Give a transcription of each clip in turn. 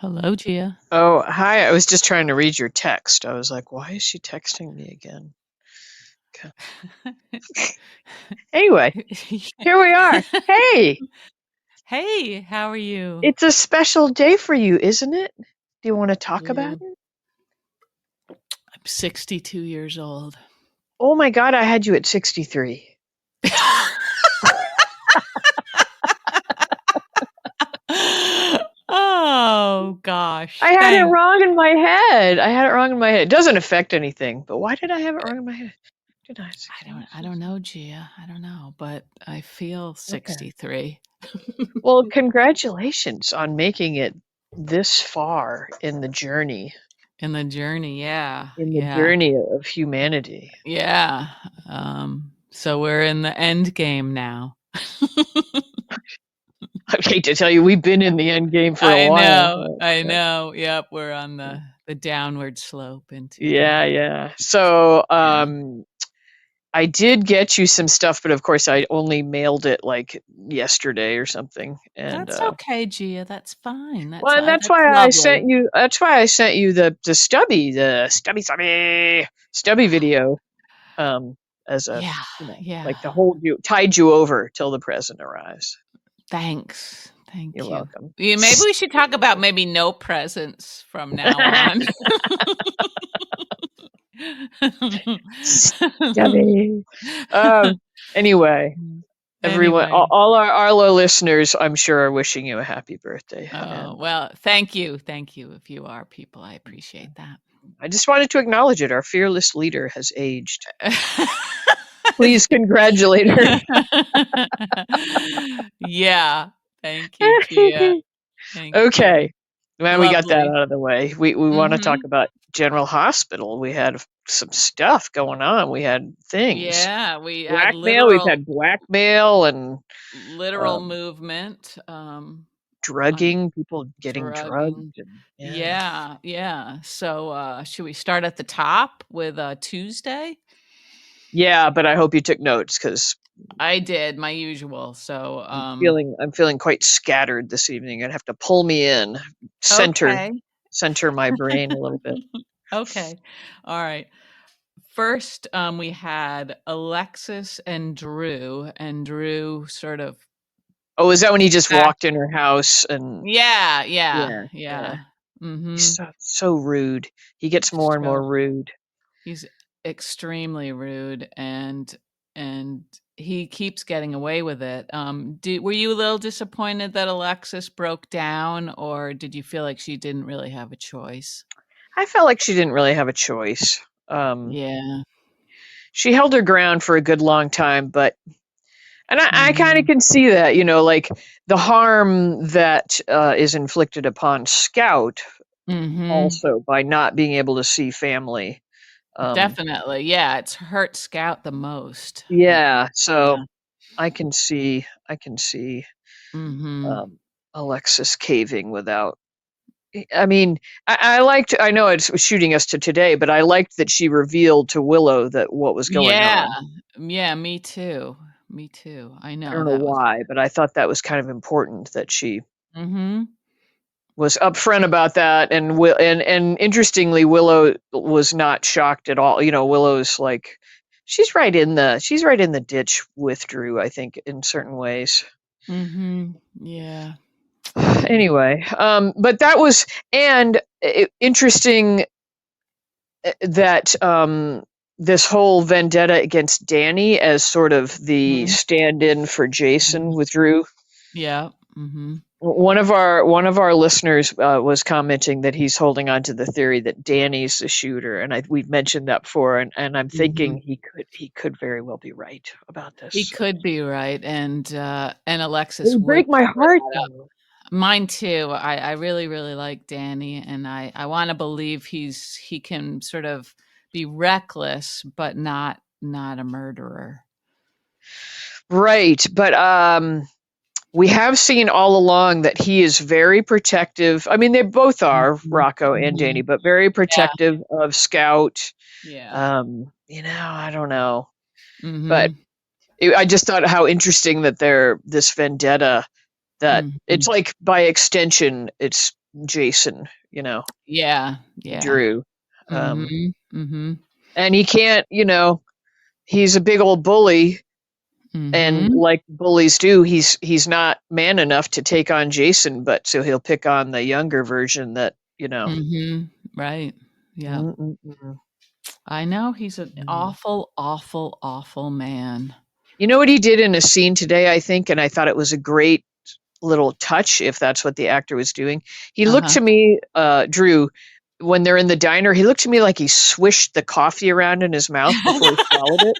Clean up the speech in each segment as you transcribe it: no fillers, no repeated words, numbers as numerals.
Hello, Gia. Oh, hi. I was just trying to read your text. I was like, why is she texting me again? Okay. Anyway, here we are. Hey, Hey, how are you? it's a special day for you, isn't it? Do you want to talk Yeah, about it? I'm 62 years old. Oh my God, I had you at 63. Oh gosh, I had it thanks. wrong in my head. I had it wrong in my head. It doesn't affect anything, but why did I have it wrong in my head? Did I? I don't know, Gia. I don't know, but I feel Okay. 63 Well, congratulations on making it this far in the journey. Yeah, in the yeah, journey of humanity. yeah. So we're in the end game now. I hate to tell you, we've been in the end game for a I while. know, I But, know. Yep, we're on the downward slope into yeah, yeah. So, yeah. I did get you some stuff, but of course, I only mailed it like yesterday or something. And That's okay, Gia, that's fine, well, and that's lovely. That's why I sent you the stubby video. Um, as a Yeah, like yeah. to hold you, tied you over till the present arrives. Thanks, You're thank you. welcome. Yeah, maybe we should talk about maybe no presents from now on. Stubby. Um. Anyway, everyone, Anyway, all our listeners, I'm sure, are wishing you a happy birthday. oh, And well, thank you, if you are people, I appreciate that. I just wanted to acknowledge it. Our fearless leader has aged. Please congratulate her. Yeah, thank you, Gia, thank you. Okay. Man, we got that Lovely. out of the way. We want to talk Mhm. about General Hospital. We had some stuff going on. We had things. Yeah, we had Blackmail. We've had blackmail and literal um, movement, on drugging, people getting drugging. drugged. And yeah. Yeah, yeah. So, should we start at the top with, Tuesday? Yeah, but I hope you took notes because I did, my usual. So, I'm feeling quite scattered this evening. I'd have to pull me in, center okay. center my brain a little bit. Okay. All right. First, we had Alexis and Drew sort of Oh, is that when he just back. walked in her house and Yeah, yeah, yeah, yeah. yeah. He's Mhm. so rude. He gets more and more So rude. he's extremely rude, and he keeps getting away with it. Were you a little disappointed that Alexis broke down, or did you feel like she didn't really have a choice? I felt like she didn't really have a choice. Um, Yeah. she held her ground for a good long time, but and I kind of Mhm. can see that, like the harm that is inflicted upon Scout Mhm. also by not being able to see family. Um, Definitely. Yeah, it's hurt Scout the most, I think. yeah, Yeah. so I can see Mhm. um, Alexis caving without. I mean, I liked. I know it's shooting us to today, but I liked that she revealed to Willow that what was going Yeah. on. Yeah, me too. Me too. I I know don't know that was why, but I thought that was kind of important that she Mhm. was upfront about that. And interestingly, Willow was not shocked at all. Willow's like she's right in the ditch with Drew, I think, in certain ways. Mhm. Yeah. Yeah. Anyway, but that was and interesting that this whole vendetta against Danny as sort of the Mhm. stand-in for Jason Mhm. with Drew. Yeah. Mhm. One of our listeners was commenting that he's holding on to the theory that Danny's the shooter, and we've mentioned that before, and I'm thinking Mhm. he could very well be right about He this. could be right, and It Alexis would would break my clear heart that up. though. Mine too. I really, really like Danny, and I wanna believe he can sort of be reckless, but not a murderer. Right, but we have seen all along that he is very protective. I mean, they both are, Mhm. Rocco and Danny, Mhm. but very Yeah. protective of Scout. Yeah. I don't know, but Mhm. I just thought how interesting that they're this vendetta that it's Mhm. like by extension, it's Jason, Yeah, yeah. Drew. Um, Mhm, mhm, and he can't, he's a big old bully, and mhm, like bullies do, he's not man enough to take on Jason, but so he'll pick on the younger version that. mhm. Right. Yeah. Mm, mm, mm, I know he's an mm. awful, awful, awful man. You know what he did in a scene today, I think, and I thought it was a great little touch, if that's what the actor was doing. He looked Uh-huh. to me, Drew, when they're in the diner, he looked to me like he swished the coffee around in his mouth before he swallowed it.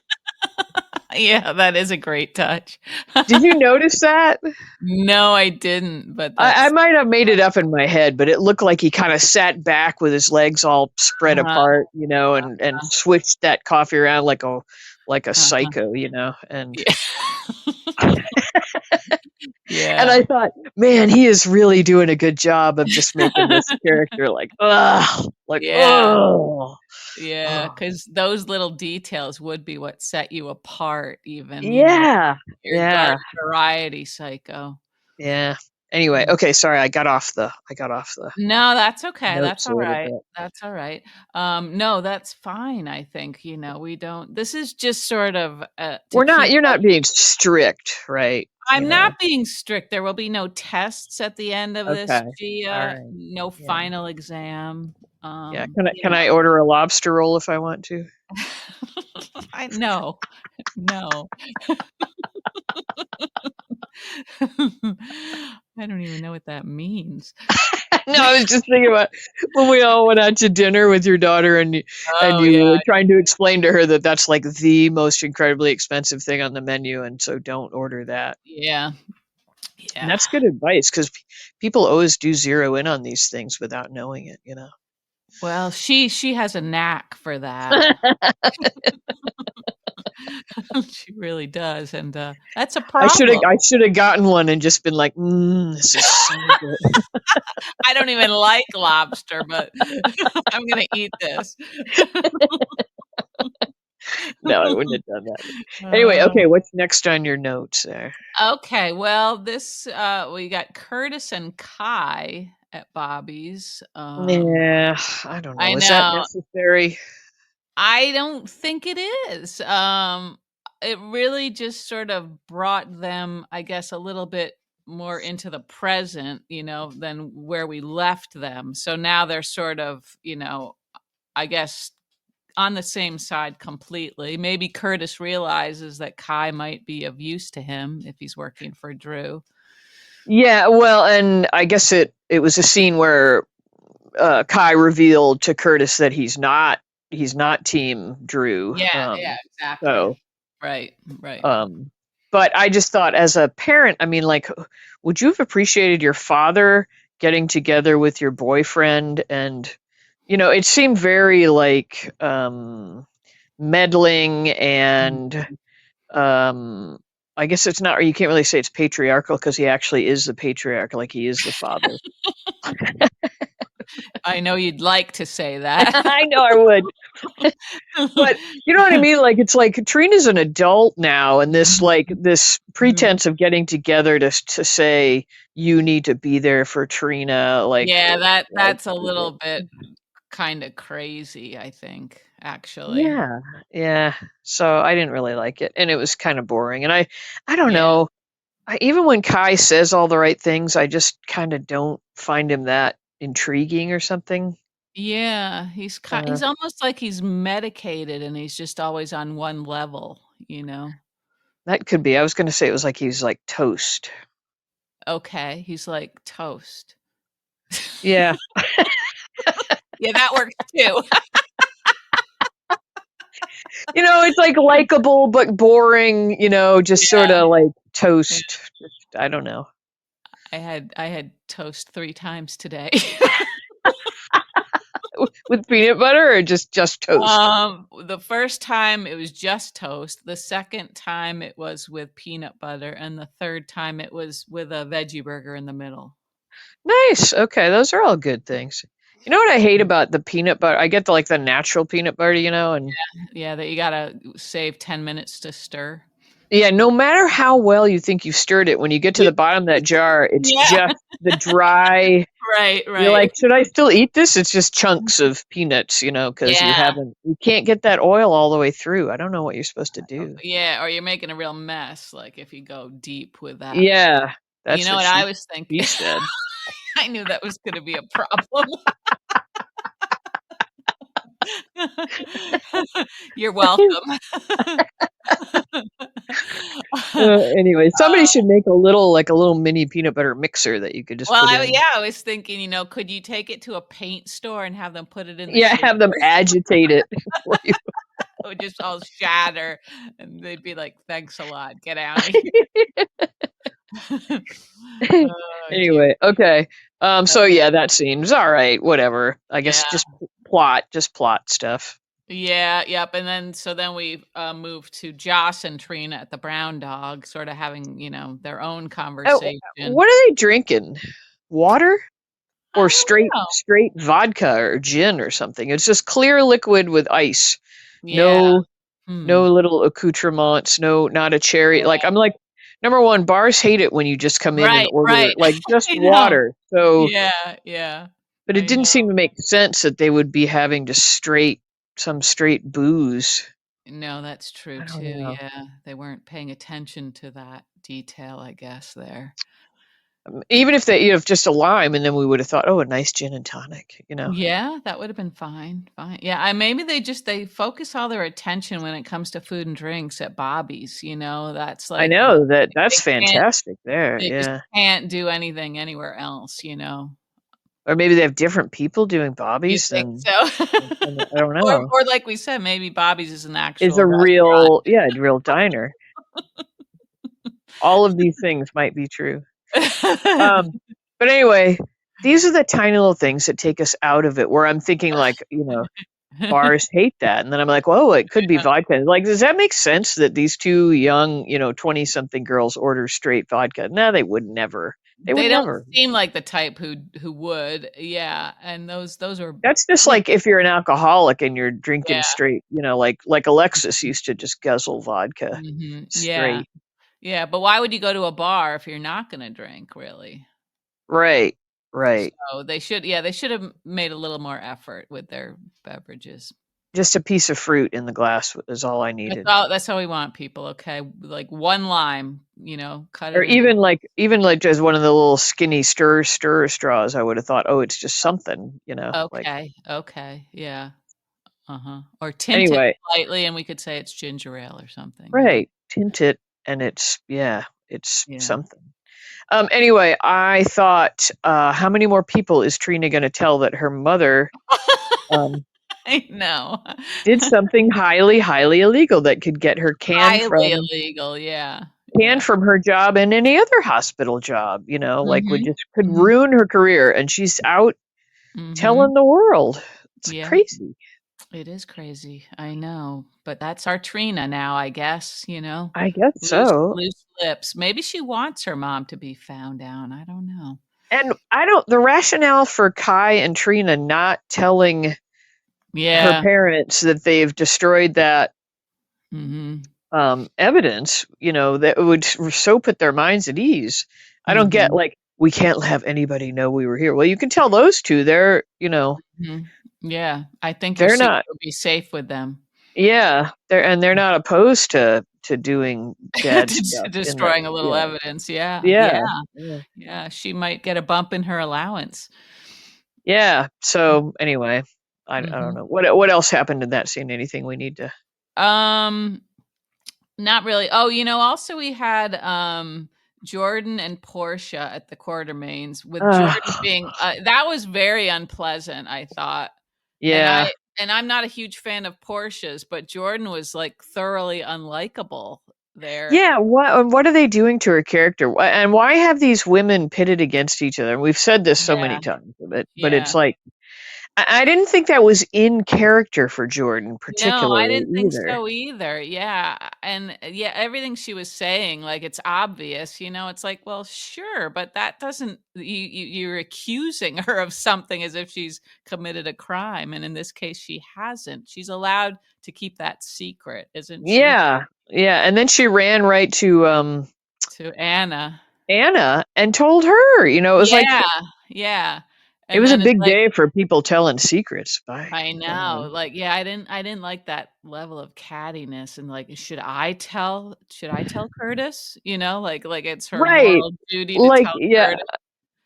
Yeah, that is a great touch. Did you notice that? No, I didn't, but I that's might have made it up in my head, but it looked like he kind of sat back with his legs all spread uh-huh, apart, and switched that coffee around like a uh-huh. psycho, and Yeah. and Yeah. I thought, man, he is really doing a good job of just making this character like, ugh, like, Yeah. oh, Yeah, oh. because those little details would be what set you apart even, Yeah, your yeah, garden variety psycho. yeah. Anyway, Mm. okay, sorry, I got off the No, that's okay, that's notes a little alright, bit. that's alright. No, that's fine, I think, we don't this is just sort of, to keep You're us. not being strict, right? I'm not being strict, there will be no tests at the end of this, Okay, all Gia, right, no yeah. final exam, Yeah, can I you can know. I order a lobster roll if I want to? I no, no. I don't even know what that means. No, I was just thinking about when we all went out to dinner with your daughter, and Oh, you yeah, were trying to explain to her that that's like the most incredibly expensive thing on the menu, and so don't order that. yeah, And yeah. that's good advice because people always do zero in on these things without knowing it. Well, she has a knack for that. She really does, and, that's a problem. I should have gotten one and just been like, this is so good. I don't even like lobster, but I'm gonna eat this. No, I wouldn't have done that. Anyway, Uh, okay, what's next on your notes there? okay, well, we got Curtis and Kai at Bobby's, Yeah, I don't I know. Is that know. necessary? I don't think it is. It really just sort of brought them, I guess, a little bit more into the present, than where we left them. So now they're sort of, I guess, on the same side completely. Maybe Curtis realizes that Kai might be of use to him if he's working for Drew. Yeah, well, and I guess it was a scene where Kai revealed to Curtis that he's not Team Drew. Yeah, yeah, exactly. So, Right, right. um, but I just thought, as a parent, I mean, like, would you have appreciated your father getting together with your boyfriend? And it seemed very like meddling, and um, I guess it's not. Or you can't really say it's patriarchal because he actually is the patriarch, like he is the father. I know you'd like to say that. I know I would. But you know what I mean? Like, it's like Trina's an adult now, and this Mhm. pretense of getting together to say you need to be there for Trina, Yeah, like that's a little bit kinda crazy, I think, actually. yeah, yeah. So I didn't really like it, and it was kind of boring. And I don't Yeah. know. Even when Kai says all the right things, I just kind of don't find him that intriguing or something. Yeah, Uh, he's almost like he's medicated and he's just always on one level, you know? that could be. I was going to say it was like he's like toast. Okay, he's like toast. Yeah. Yeah, that works too. It's like likable but boring, just sort Yeah, of like yeah. toast. Just, I don't know. I had toast 3 times today. With peanut butter or just toast? The first time it was just toast, the second time it was with peanut butter, and the third time it was with a veggie burger in the middle. Nice. Okay, those are all good things. You know what I hate about the peanut butter? I get the natural peanut butter, and Yeah, that you gotta save 10 minutes to stir. Yeah, no matter how well you think you've stirred it, when you get to the bottom of that jar, it's Yeah. just the dry. Right, You're right. like, should I still eat this? It's just chunks of peanuts, because Yeah. you can't get that oil all the way through. I don't know what you're supposed to do. Yeah, or you're making a real mess, like, if you go deep with that. Yeah, You that's know what what I was she thinking? said. I knew that was gonna be a problem. You're welcome. Anyway, somebody should make like a little mini peanut butter mixer that you could just Well, put in. I was thinking, could you take it to a paint store and have them put it in the Yeah, shaker? have them agitate it for you. It would just all shatter, and they'd be like, "Thanks a lot. Get out of here." Oh, dear. Anyway, okay. So Okay. yeah, that seems all right. Whatever. I guess Yeah. just plot stuff. Yeah, yep, and then so then we, moved to Joss and Trina at the Brown Dog, sorta having, their own Oh, conversation. what are they drinking? Water I or don't know. straight vodka or gin or something? It's just clear liquid with ice. Yeah. No Hmm. no little accoutrements. No, not a cherry. Like Yeah. I'm like, number one, bars hate it when you just come in and Right, order right. like just I know. water. So, Yeah, yeah. but it I didn't seem know. to make sense that they would be having just straight booze. No, that's true I don't too, know. yeah. They weren't paying attention to that detail, I guess, there. Even if they, just a lime, and then we would have thought, oh, a nice gin and tonic. Yeah, that would have been fine, fine. Yeah, maybe they focus all their attention when it comes to food and drinks at Bobby's, that's I like know that's they can't fantastic there. they just Yeah. can't do anything anywhere else, Or maybe they have different people doing You Bobbies think than, so? I don't know. Or like we said, maybe Bobby's is an Is actual a restaurant. real, yeah, a real diner. All of these things might be true. Um, but anyway, these are the tiny little things that take us out of it, where I'm thinking like, bars hate that. And then I'm like, whoa, it could be vodka. Like, does that make sense that these two young, 20 something girls order straight vodka? No, they would never. They would They don't never. seem like the type who would, yeah, and those are That's just pretty like if you're an alcoholic and you're drinking yeah, straight, like Alexis used to just guzzle vodka mhm, yeah, straight. yeah, but why would you go to a bar if you're not gonna drink, really? Right. Right. So they should have made a little more effort with their beverages. Just a piece of fruit in the glass is all I needed. That's how we want people, okay? Like 1 lime, cut Or it in. even like just one of the little skinny stir straws, I would have thought, oh, it's just something. Like, Okay, okay, yeah, uh-huh, or tint it anyway, slightly, and we could say it's ginger ale or something. right. Tint it, and it's Yeah. something. Anyway, I thought, how many more people is Trina going to tell that her mother um, I know. did something highly, highly illegal that could get her Highly illegal, yeah, canned yeah. from her job and any other hospital job? Like would Mhm, just could mhm, ruin her career, and she's out mhm. telling the world. It's Yeah, crazy. it is crazy, I know, but that's our Trina now, I guess, I guess loose so. loose lips. Maybe she wants her mom to be found out, I don't know. And I don't the rationale for Kai and Trina not telling her Yeah, parents that they've destroyed that mhm, evidence, that would so put their minds at ease. I don't get, mhm, like, we can't have anybody know we were here. Well, you can tell those two, mhm. Yeah, I think your they're secret not. would be safe with them. Yeah, they're not opposed to doing bad stuff in the Destroying a little yeah. evidence, yeah, yeah, Yeah. Yeah. yeah, she might get a bump in her allowance. Yeah. So anyway, I don't Mhm. know. What else happened in that scene? Anything we need to Um, Not really. Oh, also we had, Jordan and Portia at the Quartermaines, with Jordan Ugh. being that was very unpleasant, I thought, and Yeah. I'm not a huge fan of Portia's, but Jordan was, like, thoroughly unlikable there. Yeah, what are they doing to her character? And why have these women pitted against each other? And we've said this so many Yeah, times, but yeah. it's like I didn't think that was in character for Jordan No, I particularly didn't think either. so either, yeah, and, yeah, everything she was saying, like, it's obvious, it's like, well, sure, but that doesn't you're accusing her of something as if she's committed a crime, and in this case, she hasn't. She's allowed to keep that secret, isn't she? Yeah, yeah, and then she ran right to, To Anna. Anna and told her, it was like Yeah, yeah, it and was a then it's big like day for people telling secrets. By I I don't know. know, like, yeah, I didn't like that level of cattiness and, like, should I tell Curtis? Like it's her Right. moral duty to Like, tell yeah, Curtis.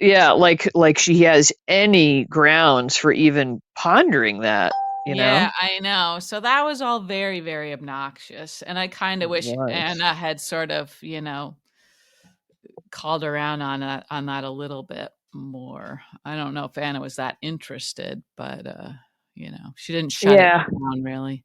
yeah, like she has any grounds for even pondering that, you know? Yeah, I know, so that was all very, very obnoxious, and I kinda It wish was. Anna had sort of, called around on that a little bit more. I don't know if Anna was that interested, but, she didn't shut it Yeah. down really.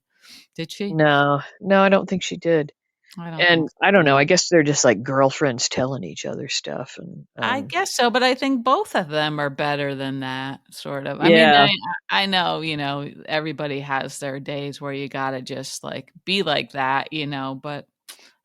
Did she? No. No, I don't think she did. I don't think And so I don't know, I either. guess they're just like girlfriends telling each other stuff and, I guess so, but I think both of them are better than that, sort of. I mean, yeah, I know, everybody has their days where you gotta just, like, be like that, but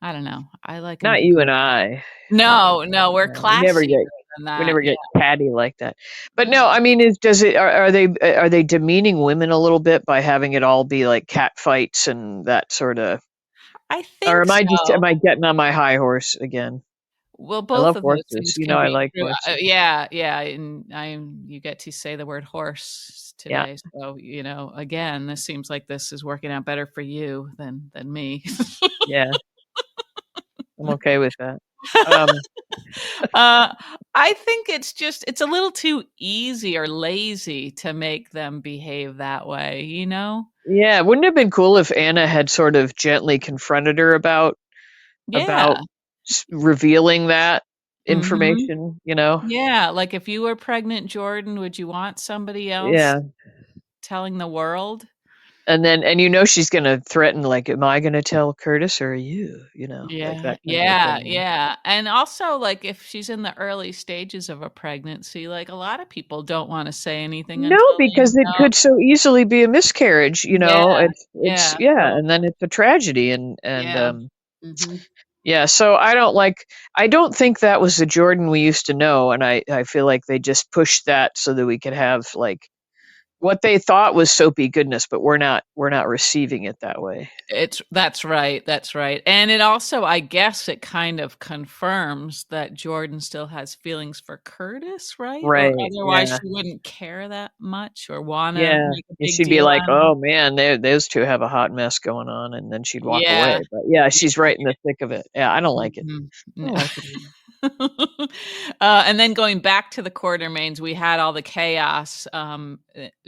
I don't know. I like them not to you go. and I. No, No, no, we're no, we never classier get than we that, never yeah. get catty like that. But no, Yeah. I mean, is does it are they demeaning women a little bit by having it all be like cat fights and that sorta I or think am so. I getting on my high horse again? Well, I both love of those horses, things can I be like true. horses. Yeah, yeah, and you get to say the word horse Yeah, today, so, again, this seems like this is working out better for you than me. yeah, I'm okay with that. Um, Uh, I think it's a little too easy or lazy to make them behave that way, you know? yeah, wouldn't it have been cool if Anna had sort of gently confronted her Yeah. about revealing that Mhm. information, you know? Yeah, like, if you were pregnant, Jordan, would you want somebody else Yeah. telling the world? And then she's gonna threaten, like, "Am I gonna tell Curtis or you?" Like Yeah, that kind of a yeah, thing. yeah, and also, like, if she's in the early stages of a pregnancy, like, a lot of people don't wanna say anything No, until they because it know. could so easily be a miscarriage, Yeah, it's yeah, yeah, so and then it's a tragedy yeah. Mhm. yeah, so I don't think that was the Jordan we used to know, and I feel like they just pushed that so that we could have, like, what they thought was soapy goodness, but we're not receiving it that way. That's right, and it also I guess it kind of confirms that Jordan still has feelings for Curtis, right? Or Right, otherwise yeah. she wouldn't care that much or wanna Yeah, make a and big she'd be deal like, out of it. "Oh, man, those 2 have a hot mess going on," and then she'd walk Yeah, away, but yeah, yeah, she's right in the thick of it. Yeah, I don't like it. mhm, I no. don't like it. And then going back to the Quartermaines, we had all the chaos,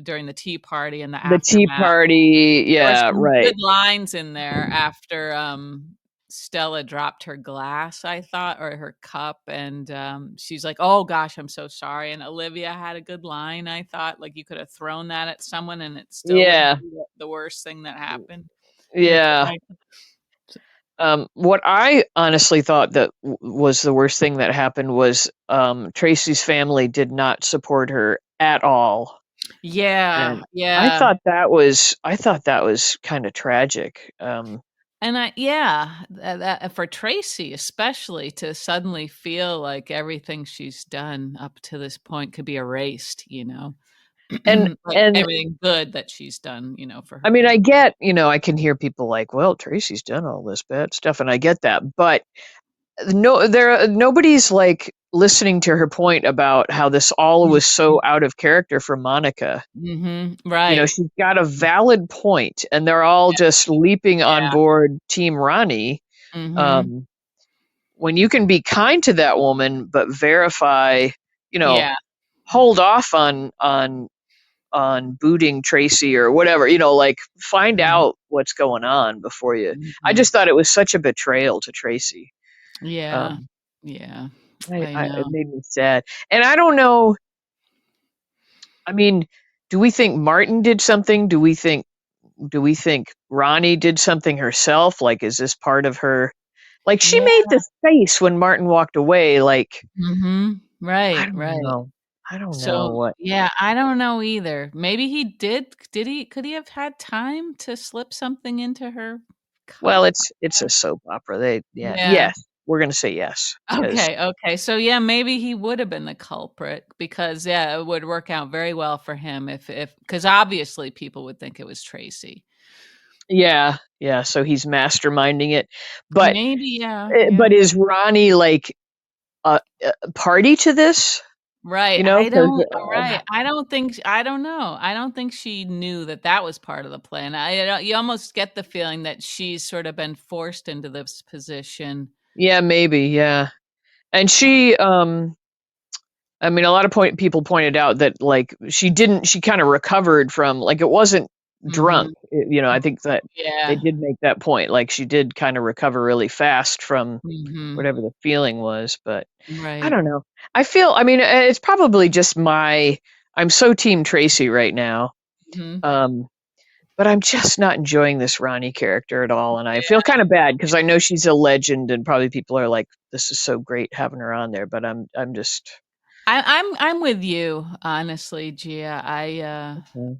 during the tea party and the The tea aftermath. party, There was yeah, some good right. lines in there after, Stella dropped her glass, I thought, or her cup, and, she's like, "Oh gosh, I'm so sorry," and Olivia had a good line, I thought, like, you could have thrown that at someone and it still wouldn't Yeah, be the worst thing that happened. That's what yeah. I What I honestly thought that was the worst thing that happened was, Tracy's family did not support her at all, Yeah, and yeah. I thought that was kinda tragic. And yeah, that for Tracy especially to suddenly feel like everything she's done up to this point could be erased, And like and everything good that she's done, for I her mean, I family. get, I can hear people like, "Well, Tracy's done all this bad stuff," and I get that, but nobody's, like, listening to her point about how this all was Mhm. so out of character for Monica. Mhm. Right. She's got a valid point, and they're all Yeah, just leaping on yeah. board Team Ronnie, Mhm. um, when you can be kind to that woman, but verify, you know, Yeah. hold off on booting Tracy or whatever, like, find Mhm. out what's going on before you I Mhm. just thought it was such a betrayal to Tracy. Yeah. Um, Yeah. I I it know. made me sad, and I don't know, I mean, do we think Martin did something? Do we think Ronnie did something herself? Like, is this part of her like, she Yeah. made this face when Martin walked away, like, Mhm. I Right, don't right. know. I don't know So, what. yeah, I don't know either. Maybe he did he could he have had time to slip something into her Well, cup? it's a soap opera. They yeah. Yeah. Yes, we're gonna say yes because Okay, okay. So, yeah, maybe he would have been the culprit because, yeah, it would work out very well for him if because obviously people would think it was Tracy. yeah, yeah, so he's masterminding it. But Maybe, yeah, yeah. but is Ronnie, like, party to this? Right, You know, I 'cause, don't right, I don't know, I don't think she knew that that was part of the plan. I don't you almost get the feeling that she's sort of been forced into this position. yeah, maybe, yeah. And she, I mean, a lot of people pointed out that, like, she kinda recovered from, like, it wasn't drunk, Mhm, I think that they yeah, did make that point, like, she did kinda recover really fast from mhm, whatever the feeling was, but I right, don't know. I mean, it's probably just I'm so team Tracy right now, mhm, um, but I'm just not enjoying this Ronnie character at all, and I feel kinda bad because I know she's a legend and probably people are like, "This is so great having her on there," but I'm just I'm with you, honestly, Gia. okay.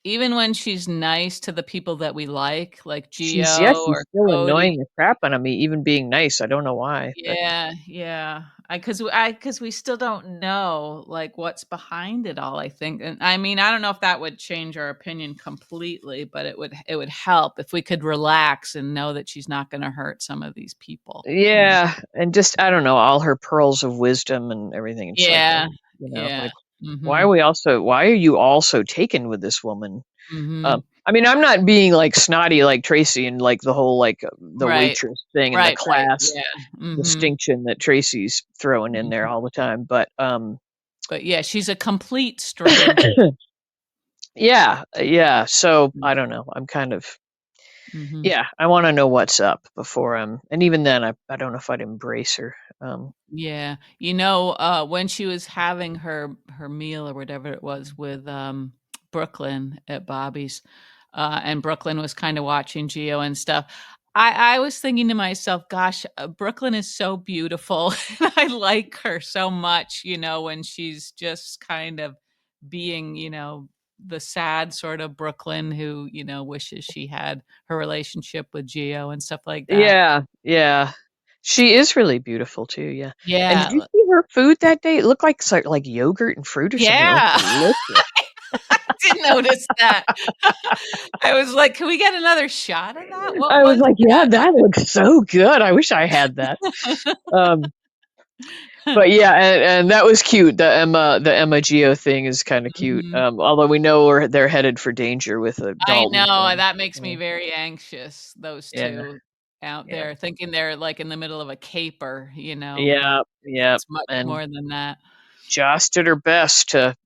Even when she's nice to the people that we like Yes, Geo she's or still Cody. annoying the crap out of me, even being nice, I don't know why, but Yeah, yeah. Because we still don't know, like, what's behind it all, I think, and, I mean, I don't know if that would change our opinion completely, but it would help if we could relax and know that she's not gonna hurt some of these people, you know? yeah, and just I don't know, all her pearls of wisdom and everything, it's like, Yeah, yeah. like, Mhm, why are you all so taken with this woman? mhm. I mean, I'm not being, like, snotty like Tracy and, like, the whole, like, the Right, waitress thing and the right, right, class yeah, mhm. distinction that Tracy's throwing in there Mhm. all the time, but, But, yeah, she's a complete stranger. yeah, yeah, so, Mm, I don't know, I'm kind of mhm. yeah, I wanna know what's up before and even then, I don't know if I'd embrace her, Yeah. When she was having her meal or whatever it was with, Brooklyn at Bobby's, and Brooklyn was kinda watching Geo and stuff, I was thinking to myself, "Gosh, Brooklyn is so beautiful, and I like her so much," when she's just kind of being, the sad sort of Brooklyn who, wishes she had her relationship with Geo and stuff like that. yeah, yeah. She is really beautiful too, yeah. And did Yeah, you see her food that day? It looked like yogurt and fruit or something, it looked yeah. delicious. Did notice that. I was like, "Can we get another shot of that? What I was was like, "Yeah, that looks so good, I wish I had that." that?" Um, but yeah, and that was cute, the Emma Geo thing is kinda cute, Mhm. although we know they're headed for danger with the I Dalton know, thing. that makes me Yeah, very anxious, those yeah, 2 out yeah. there thinking they're, like, in the middle of a caper, but Yeah, yeah, it's much and more than that. Joss did her best to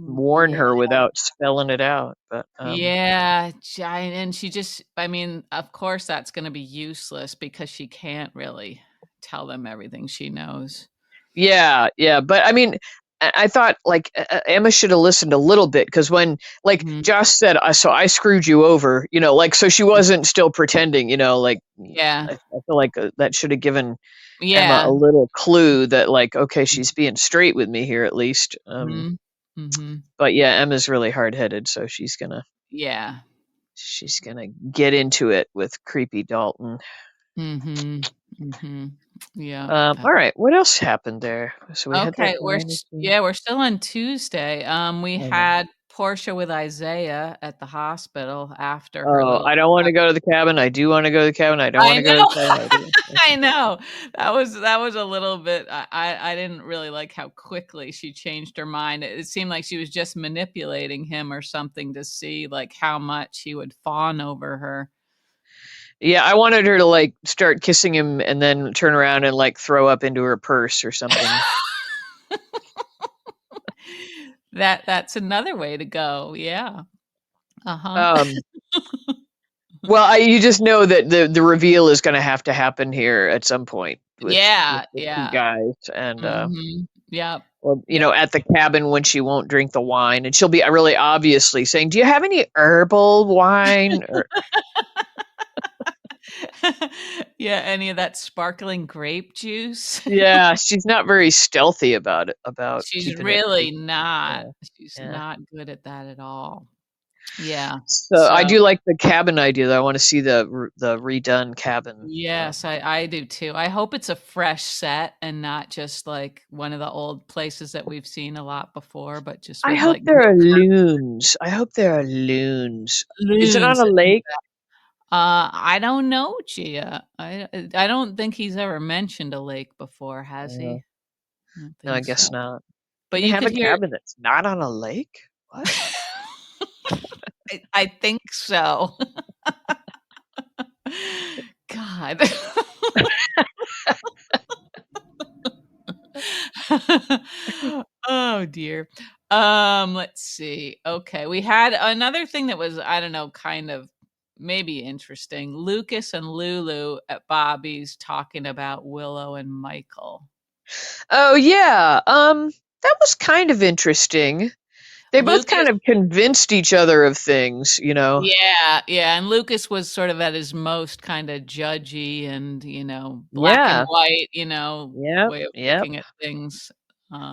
warn Yeah. her without spelling it out, but, Yeah, and she just I mean, of course, that's gonna be useless because she can't really tell them everything she knows. yeah, yeah, but I mean, I thought, like, Emma shoulda listened a little bit because when, like, Mhm. Josh said, "So I screwed you over," like, so she wasn't still pretending, like, Yeah. I feel like, that shoulda given Emma Yeah. a little clue that, like, okay, she's being straight with me here at least, Mhm. Mhm. but yeah, Emma's really hard-headed, so Yeah. she's gonna get into it with creepy Dalton. Mhm. Mhm. Yeah. Alright, what else happened there? So we had that Okay, diner scene. we're still on Tuesday. We had Portia with Isaiah at the hospital after her Oh, little I don't wanna go to the cabin, I do wanna go to the cabin, I don't I wanna go to know. the cabin, I do I know. That was a little bit I didn't really like how quickly she changed her mind. It seemed like she was just manipulating him or something to see, like, how much he would fawn over her. Yeah, I wanted her to, like, start kissing him and then turn around and, like, throw up into her purse or something. That's another way to go, yeah. Uh-huh. Um, well, you just know that the reveal is gonna have to happen here at some point with Yeah, the 2 yeah. guys and, Mhm. Yep. or, Yep. at the cabin when she won't drink the wine, and she'll be really obviously saying, "Do you have any herbal wine?" Or Yeah, any of that sparkling grape juice? Yeah, she's not very stealthy about it, about She's keeping it really secret. not. Yeah, She's yeah. not good at that at all. Yeah. So I So, do like the cabin idea, though. I wanna see the redone cabin. yes, I do too. I hope it's a fresh set and not just like one of the old places that we've seen a lot before, but just I with hope like there new are loons. I hope there are loons. Is it on balloons. a lake? I don't know, Gia. I don't think he's ever mentioned a lake before, has Uh, he? I don't no, I think guess so. not. You But can you have could a hear cabin that's not on a lake? What? I think so. God. Oh, dear. Let's see. Okay, we had another thing that was, I don't know, kind of maybe interesting. Lucas and Lulu at Bobby's talking about Willow and Michael. Oh, yeah, that was kind of interesting. They both kind Lucas of convinced each other of things, you know? Yeah, yeah, and Lucas was sort of at his most kinda judgy and, black and Yeah. white, Yep, way of yep. looking at things.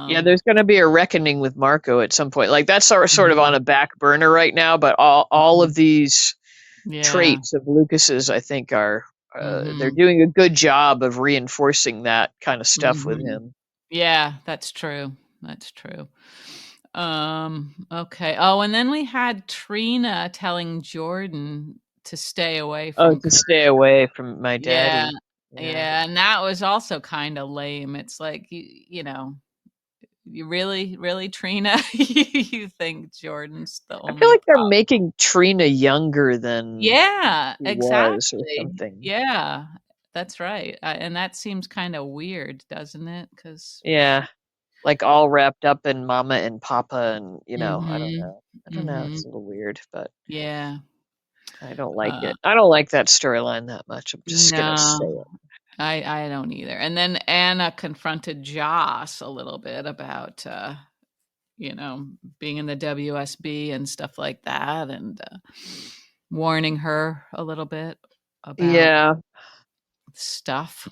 Yeah, Um there's gonna be a reckoning with Marco at some point. Like, that's sort of on Mhm, a back burner right now, but all mhm. of these Yeah, traits of Lucas's, I think, are, they're mhm, doing a good job of reinforcing that kinda stuff with mhm. him. Yeah, that's true, that's true. Okay. Oh, and then we had Trina telling Jordan to stay away Oh, from to Kurt. stay away from my Yeah, daddy. Yeah. yeah, and that was also kinda lame. It's like, you really, really, Trina? You think Jordan's the I feel only like they're problem? making Trina younger than Yeah, she was or exactly. something. Yeah, that's right, and that seems kinda weird, doesn't it? Because Yeah, like, all wrapped up in mama and papa and, I don't Mhm, know. I don't know, mhm, it's a little weird, but yeah, I don't like uh, it. I don't like that storyline that much, I'm just gonna say no, it. I don't either, and then Anna confronted Joss a little bit about, you know, being in the WSB and stuff like that, and, warning her a little bit about Yeah, stuff,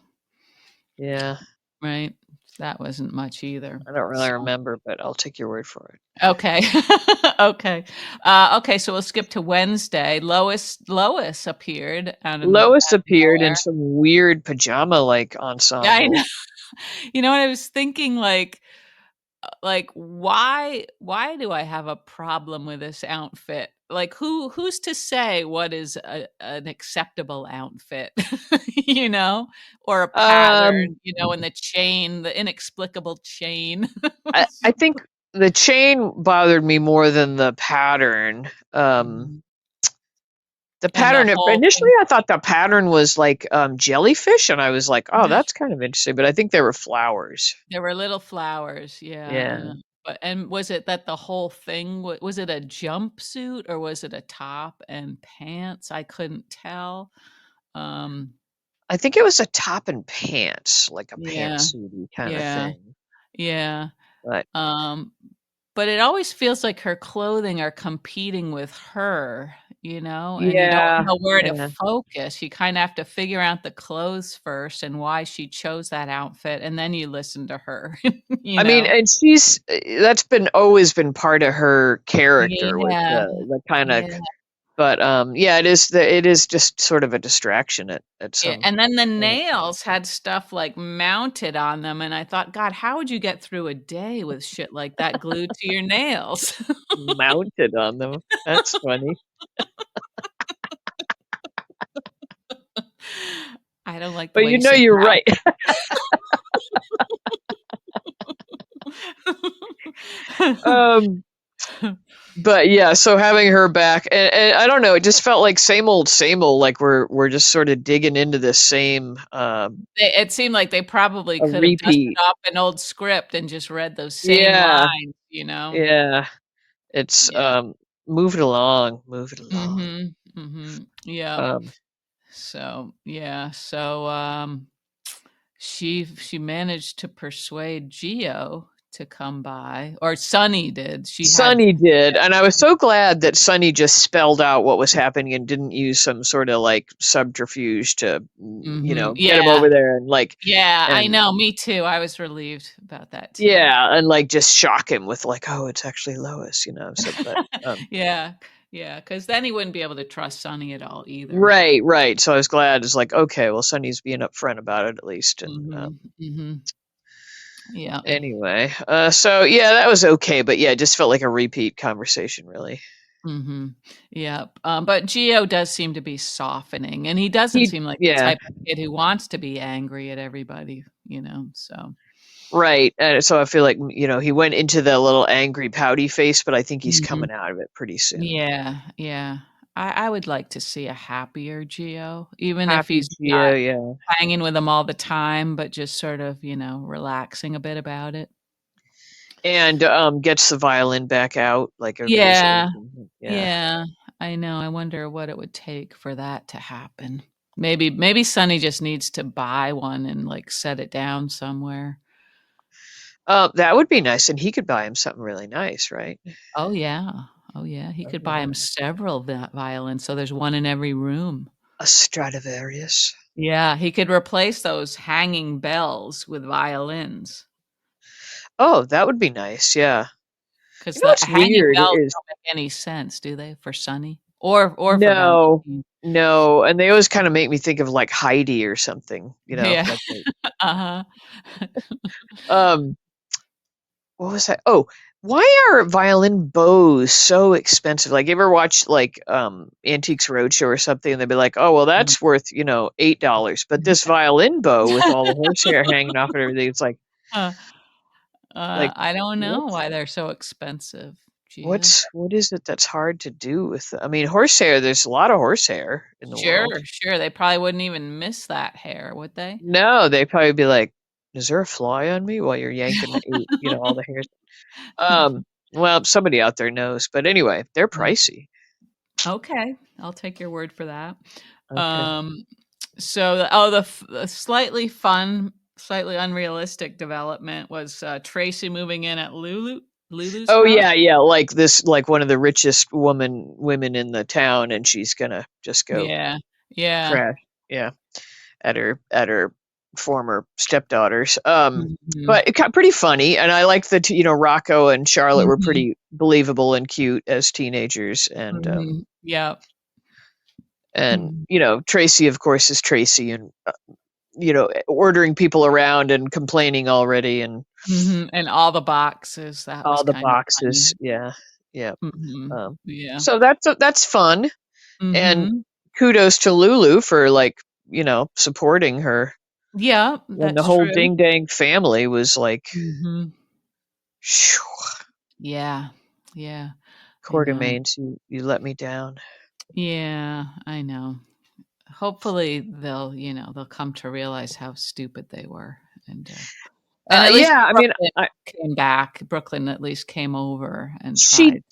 yeah. right? That wasn't much either. I don't really So remember, but I'll take your word for it. okay. Okay. Okay, so we'll skip to Wednesday. Lois appeared Lois out of appeared in nowhere. some weird pajama-like Yeah, I know. ensemble. You know what I was thinking, like, why do I have a problem with this outfit? Like, who's to say what is an acceptable outfit, you know, or a pattern, Um, and the chain, the inexplicable chain. I think the chain bothered me more than the pattern. Mhm. The And the pattern whole initially, thing. I thought the pattern was like, jellyfish, and I was like, "Oh, Yeah, that's kind of interesting," but I think they were flowers. there were little flowers, yeah, Yeah. yeah. And was it that the whole thing was it a jumpsuit or was it a top and pants? I couldn't tell. Um, I think it was a top and pants, like a yeah, pantsuity kinda yeah, thing, yeah. but Um, but it always feels like her clothing are competing with her, and you don't yeah, know where to yeah. focus. You kinda have to figure out the clothes first and why she chose that outfit, and then you listen to her, you I mean, know? and she's that's been always been part of her character with Yeah, the kinda yeah, but, yeah, it is just sort of a distraction at yeah, some and then the point. nails had stuff, like, mounted on them, and I thought, "God, how would you get through a day with shit like that glued to your nails?" Mounted on them. That's funny. I don't like the But way you said you're right. that. Um, but yeah, so having her back, and I don't know, it just felt like same old, like we're just sort of digging into this same, It seemed like they probably a could have dusted repeat. off an old script and just read those same Yeah, lines, you know? yeah. It's, Yeah. move it along, move it along. Mhm, mhm. Yep. Um, So, yeah, she managed to persuade Gio to come by, or Sunny did. She had Sunny did, and I was so glad that Sunny just spelled out what was happening and didn't use some sort of like subterfuge to, get him Yeah. over there and like, Yeah, I and know, me too. I was relieved about that too. yeah, and like just shock him with like, oh, it's actually Lois, So, but Yeah, yeah, because then he wouldn't be able to trust Sunny at all either. right, right. So I was glad. It's like, okay, well, Sunny's being upfront about it at least, and Mhm, mhm. Yeah. anyway, so yeah, that was okay, but yeah, it just felt like a repeat conversation, really. Mhm. Yep, but Gio does seem to be softening, and he doesn't He, seem like the yeah. type of kid who wants to be angry at everybody, so. Right, and so I feel like, he went into the little angry pouty face, but I think he's Mhm. coming out of it pretty soon. Yeah, yeah. I would like to see a happier Gio, even if Happy he's not Geo, yeah. hanging with them all the time, but just sort of, relaxing a bit about it. And, gets the violin back out like everybody's Yeah, urging. Yeah. yeah, I know, I wonder what it would take for that to happen. Maybe Sonny just needs to buy one and, like, set it down somewhere. That would be nice, and he could buy him something really nice, right? Oh, yeah. Oh, yeah, he Oh, could buy yeah. him several violins, so there's one in every room. A Stradivarius. Yeah, he could replace those hanging bells with violins, Oh, that would be nice, yeah. You 'cause know the what's hanging weird bells is don't make any sense, do they, for Sonny? Or for no, Valentine. no, and they always kinda make me think of, like, Heidi or something, Yeah. like the Uh-huh. um what was that? Oh, why are violin bows so expensive? Like, you ever watch like Antiques Roadshow or something, and they'd be like, "Oh, well, Mm. that's worth $8," but this violin bow with all the horsehair hanging off and everything, it's Uh, like I don't know what? why they're so expensive, Gio. What is it that's hard to do with? I mean, horsehair. There's a lot of horsehair in the Sure, world. sure, they probably wouldn't even miss that hair, would they? No, they'd probably be like, "Is there a fly on me?" While you're yanking all the hairs. Well, somebody out there knows, but anyway, they're Yeah. pricey. Okay, I'll take your word for that. Okay. Um, so the slightly fun, slightly unrealistic development was, Tracy moving in at Lulu's Oh house? yeah, yeah, like one of the richest women in the town, and she's gonna just go Yeah, yeah. crash. Yeah, at her former stepdaughters. Mhm, But it got pretty funny, and I like that Rocco and Charlotte were mhm, pretty believable and cute as teenagers, mhm, yep. and Mhm, Tracy, of course, is Tracy, and ordering people around and complaining already, and and all the boxes, that was all the kinda boxes. funny. Yeah, yeah. Mhm, yeah. So that's fun. And Mhm. kudos to Lulu for like, supporting her. Yeah, And the that's whole true. Ding Dang family was like, Mhm. "Phew, Yeah, yeah, I know. Quartermaines, you let me down." Yeah, I know. Hopefully, they'll come to realize how stupid they were, and at least Yeah, I mean, Brooklyn came back. Brooklyn at least came over and she tried.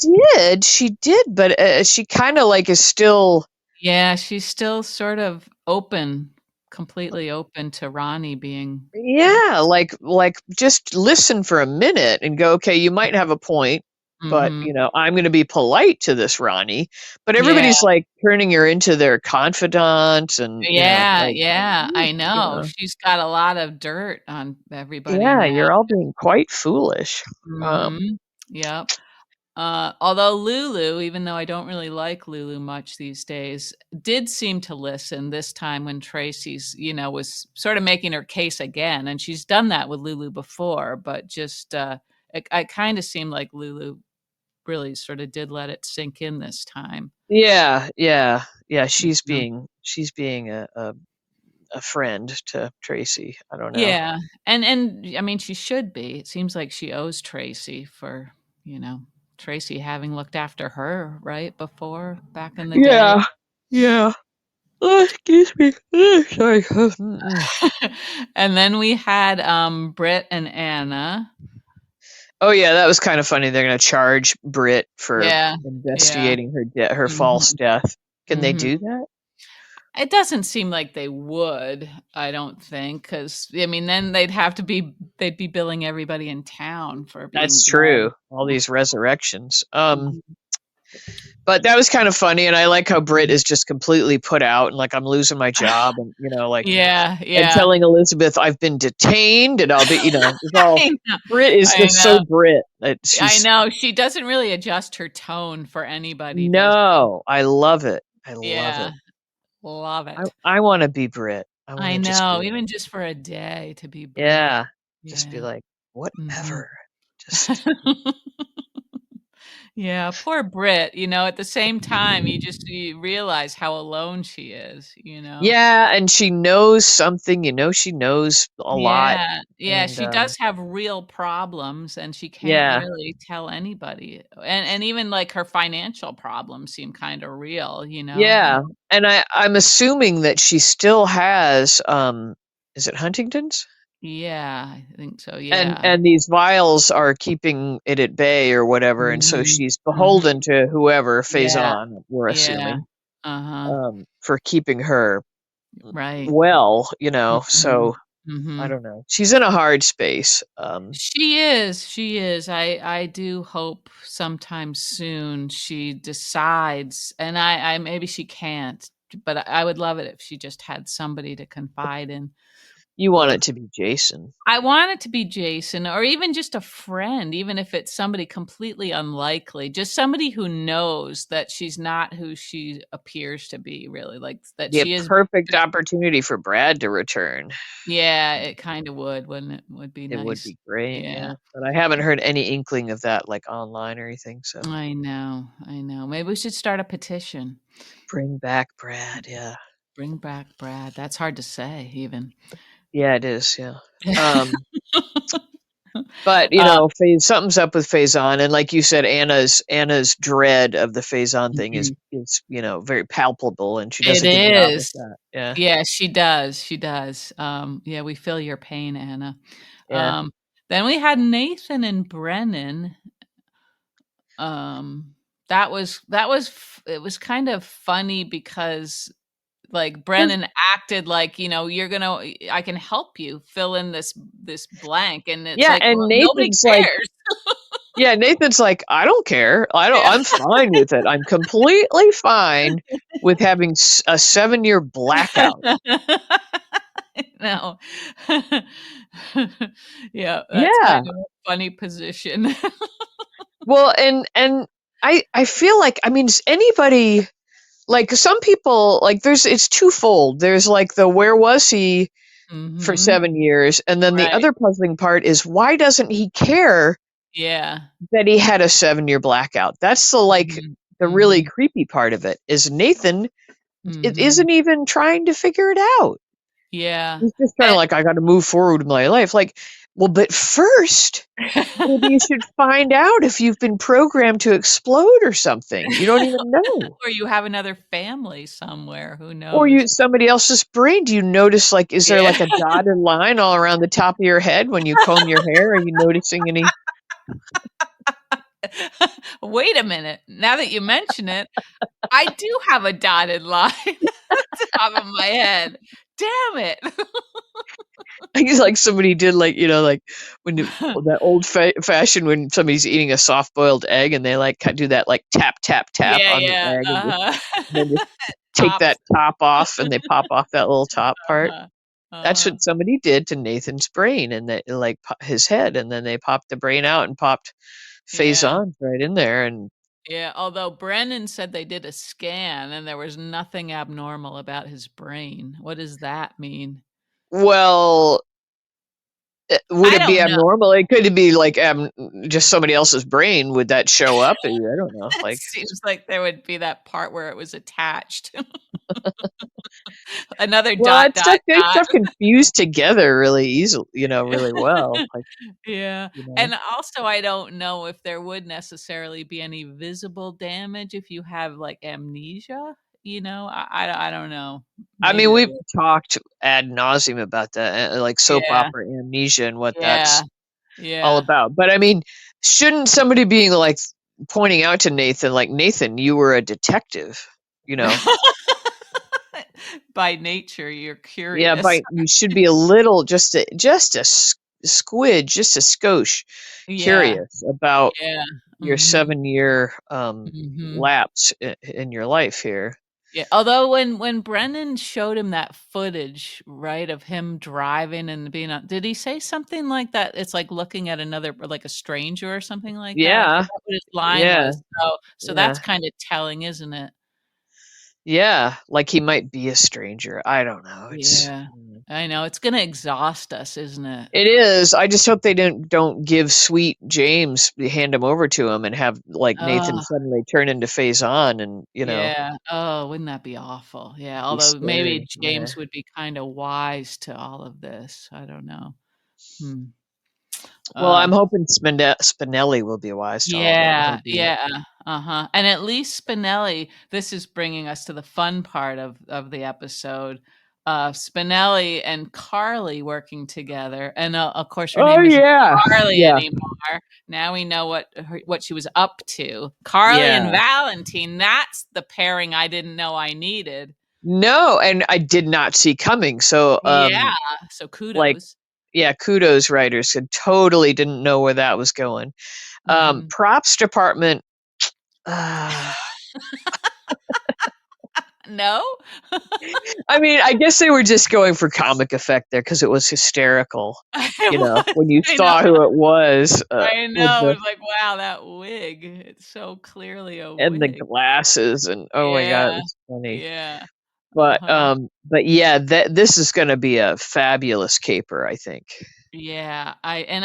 did, but she kind of like is still, Yeah, she's still sort of open, completely open to Ronnie being yeah, like just listen for a minute and go, okay, you might have a point, but Mhm. I'm going to be polite to this Ronnie. But Yeah, everybody's like turning her into their confidant, and yeah, like, yeah, "Mm, I know. She's got a lot of dirt on everybody yeah, now. you're all being quite foolish. Um, Mhm. Yep. Although Lulu, even though I don't really like Lulu much these days, did seem to listen this time when Tracy's, was sort of making her case again. And she's done that with Lulu before, but just it kind of seemed like Lulu really sort of did let it sink in this time. yeah, yeah, yeah. You She's being a friend to Tracy. I don't know. Yeah, and I mean she should be. It seems like she owes Tracy for, you know, Tracy having looked after her, right, before back in the day. Yeah, yeah. Oh, excuse me. Sorry. Mm-mm. And then we had, Britt and Anna. Oh yeah, that was kind of funny. They're gonna charge Britt for Yeah, yeah. investigating her Mhm, false death. Can they mhm. do that? It doesn't seem like they would, I don't think, because I mean, then they'd be billing everybody in town for being That's dead. true. All these resurrections. Mhm. But that was kind of funny, and I like how Britt is just completely put out and like I'm losing my job, and like Yeah, and yeah. telling Elizabeth I've been detained and I'll be, it's all I know, Britt is I just so know, Britt that I she's know, she doesn't really adjust her tone for anybody, does she? no, I love it. I love Yeah, it. love I it. I want to be Britt. I want I to just be know, like, even just for a day to be Brit. yeah, just be Yeah. like Mhm. whatever. Just Yeah, poor Brit, at the same time, you realize how alone she is, you know? yeah, and she knows something, she knows a lot Yeah, yeah, and she does have real problems, and she can't yeah. really tell anybody, and even, like, her financial problems seem kinda real, you know? Yeah, and I'm assuming that she still has, is it Huntington's? Yeah, I think so, And yeah. and these vials are keeping it at bay or whatever, and so Mhm, she's mhm. beholden to whoever, Yeah, Faison, we're yeah. assuming, Uh-huh. for keeping her Right. well, Mhm, so I mhm. don't know. She's in a hard space. She is. I do hope sometime soon she decides, and I maybe she can't, but I would love it if she just had somebody to confide in. You want Ugh. it to be Jason. I want it to be Jason or even just a friend, even if it's somebody completely unlikely, just somebody who knows that she's not who she appears to be, really, like, that Be a she is. perfect opportunity for Brad to return. Yeah, it kinda would, wouldn't it? Would be It would nice. be great, Yeah. yeah, but I haven't heard any inkling of that, like, online or anything, so I know, I know. Maybe we should start a petition. bring back Brad, yeah. Bring back Brad. That's hard to say even. Yeah, it is, yeah. Um, but, Uh, Something's up with Faison, and like you said, Anna's dread of the Faison thing is mhm. very palpable, and she does It a good job with is. that. Yeah, Yeah, she does, she does. Yeah, we feel your pain, Anna. yeah. Um, then we had Nathan and Brennan. Um, it was kind of funny because, like, 'Cause Brennan acted like, I can help you fill in this blank, and it's yeah, like, and well, nobody Nathan's like cares. yeah, Nathan's like, "I don't care. Yeah. I'm fine with it. I'm completely fine with having a 7-year blackout." No. Yeah, that's kind Yeah. of a funny position. Well, and I feel like, I mean, anybody, like, some people, like, it's twofold. There's, like, the where was he for Mhm. 7 years, and then the Right. other puzzling part is why doesn't he care Yeah. that he had a 7-year blackout? That's Mhm. the really Mhm. creepy part of it, is Nathan it Mhm. isn't even trying to figure it out. Yeah. He's just trying to, Eh like, "I gotta move forward with my life." Like, well, but first, maybe you should find out if you've been programmed to explode or something. You don't even know. Or you have another family somewhere, who Or knows? somebody else's brain. Do you notice, like, is there, Yeah. like, a dotted line all around the top of your head when you comb your hair? Are you noticing any Wait a minute, now that you mention it, I do have a dotted line at the top of my head. Damn it. I guess, like, somebody did, like, like, when that old fashioned when somebody's eating a soft boiled egg and they, like, do that, like, tap, tap, tap Yeah, on the yeah, egg and then uh-huh. just It take that pops. top off and they pop off that little top part. Uh-huh, That's uh-huh. what somebody did to Nathan's brain and that, like, his head, and then they popped the brain out and popped Yeah, Faison's right in there, and yeah, although Brennan said they did a scan and there was nothing abnormal about his brain. What does that mean? well, would I it be don't know. abnormal? It could be, like, just somebody else's brain. Would that show up? I don't know, It like seems like there would be that part where it was attached. Another well, dot, dot, it's dot. stuff confused together really easily, really well, like, Yeah, you know? and also, I don't know if there would necessarily be any visible damage if you have, like, amnesia, I don't know. I Maybe mean, there we've would. talked ad nauseum about that, like soap Yeah, opera amnesia and what yeah, that's all yeah. about. But I mean, shouldn't somebody being like pointing out to Nathan, like, Nathan, you were a detective, you know? By nature, you're Yeah, curious. by you should be a little, just a squidge, just a skosh Yeah, curious about yeah. your Mhm, 7-year mhm. lapse in your life here. Yeah, although when Brennan showed him that footage, right, of him driving and being on, did he say something like that? It's like looking at another, like a stranger or something like that? I Yeah, forgot what his line yeah, was. So that's yeah, kinda telling, isn't it? yeah. Like he might be a stranger. I don't know. Yeah. I know, it's gonna exhaust us, isn't it? It is. I just hope they don't give sweet James, hand him over to him, and have like Nathan Oh, suddenly turn into Faison, and yeah. Oh, wouldn't that be awful? Yeah, be although maybe scary. Yeah. James would be kinda wise to all of this. I don't know. Hmm. Well, Uh I'm hoping Spinelli will be wise to all of it. Yeah, He'll be yeah, uh-huh, and at least Spinelli, this is bringing us to the fun part of the episode, Spinelli and Carly working together, and, of course, her Oh name isn't yeah. Carly Yeah. anymore. Now we know what she was up to. Carly and Yeah. Valentine, that's the pairing I didn't know I needed. No, and I did not see coming. So Yeah, so like kudos. yeah, kudos writers. I totally didn't know where that was going. Mhm. Props department. Uh, No? I mean, I guess they were just going for comic effect there because it was hysterical. It was, When you I know. saw who it was, I with know, the it's like, wow, that wig, it's so clearly a and the wig. glasses, and oh my god, it Yeah, was funny. yeah, But uh-huh. yeah, this is going to be a fabulous caper, I think. Yeah,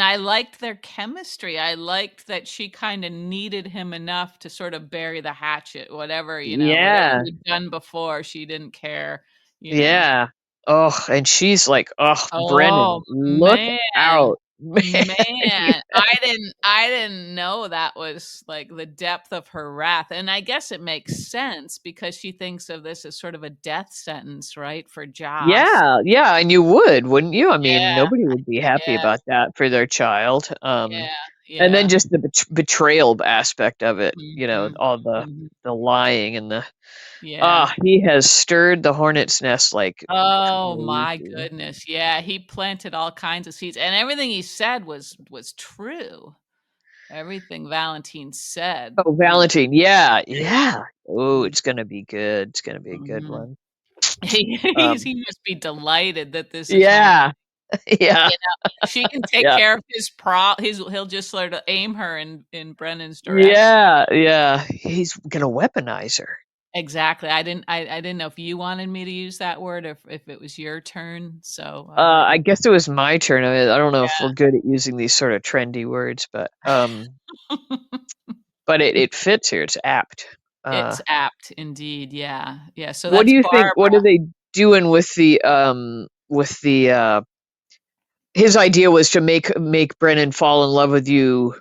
I liked their chemistry, I liked that she kinda needed him enough to sort of bury the hatchet, whatever, whatever Yeah, he'd done before, she didn't care, you know? yeah. Oh, and she's like, oh, Brennan, Oh, look man. out, man. Man, I didn't know that was, like, the depth of her wrath, and I guess it makes sense because she thinks of this as sort of a death sentence, right, for Joss. Yeah, yeah, and you would, wouldn't you? I mean, Yeah, nobody would be happy yeah, about that for their child. yeah, And then yeah. just the betrayal aspect of it, Mhm, all mhm. the lying and the Yeah. he has stirred the hornet's nest like Oh my crazy. goodness, yeah, he planted all kinds of seeds, and everything he said was true. Everything Valentine said, Oh, Valentine, yeah, yeah. Oh, Mm, it's gonna be good. It's gonna be a good mhm. one. He Um, must be delighted that this is happening. yeah, yeah, You know, she can take yeah, care of he'll just sort of aim her in Brennan's direction. yeah, yeah. He's gonna weaponize her. Exactly. I didn't know if you wanted me to use that word or if it was your turn, so I'll let I you. guess it was my turn. I mean, I don't know if we're Yeah. good at using these sort of trendy words, but it fits here. It's apt. Uh, It's apt indeed, yeah. Yeah, so what do that's you think? What Barbara, are they doing with the his idea was to make Brennan fall in love with you,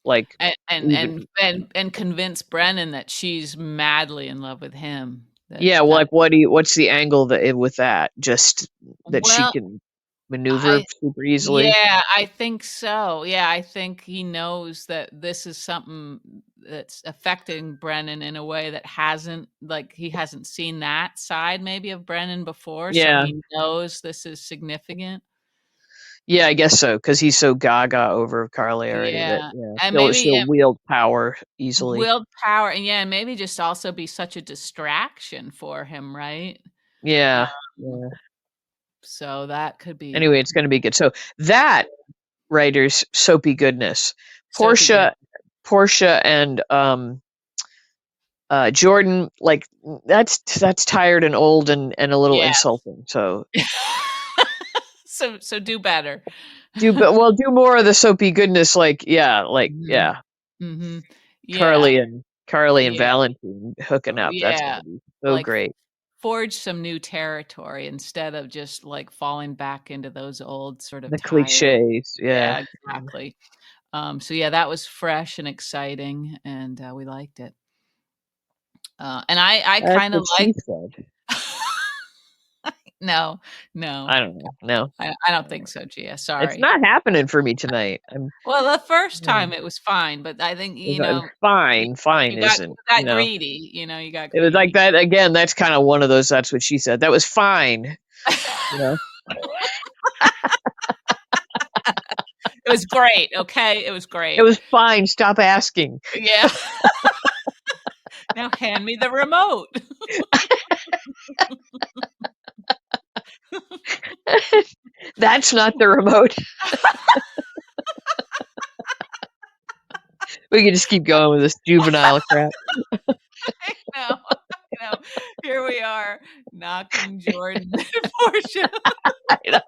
like and and even and and convince Brennan that she's madly in love with him. yeah. Well, That like what's the angle with that? Just that she well, can maneuver I super easily. Yeah, I think so. Yeah, I think he knows that this is something that's affecting Brennan in a way that he hasn't seen that side maybe of Brennan before, so Yeah, he knows this is significant. yeah. I guess so because he's so gaga over Carly already that Yeah, yeah, and she'll maybe wield power easily. willpower, and yeah, and maybe just also be such a distraction for him, right? Yeah, Um, yeah. so that could be Anyway, it's gonna be good. So that writer's soapy goodness, soapy good. Portia, Portia, and Jordan, like that's tired and old and a little Yeah. insulting. So So do better. do more of the soapy goodness, Mhm. Mhm. Yeah, Carly and yeah, Valentine hooking up. That's yeah, gonna be so like, great. forge some new territory instead of just, like, falling back into those old sort of The tired. cliches, yeah. Yeah, exactly. So yeah, that was fresh and exciting, and, we liked it. And I That's kinda what she liked said. No, no, I don't know. No. I don't think so, Gia. It's Sorry. not happening for me tonight. Well, the first Yeah. time it was fine, but I think, It was fine. Fine you isn't, got greedy, you got it was like greedy. that again. That's kind of one of those. That's what she said. That was fine. You know, It was great, okay? It was it great. was fine. Stop asking. Yeah. Now hand me the remote. That's not the remote. We can just keep going with this juvenile crap. I know, I know. Here we are knocking Jordan and Portia I know.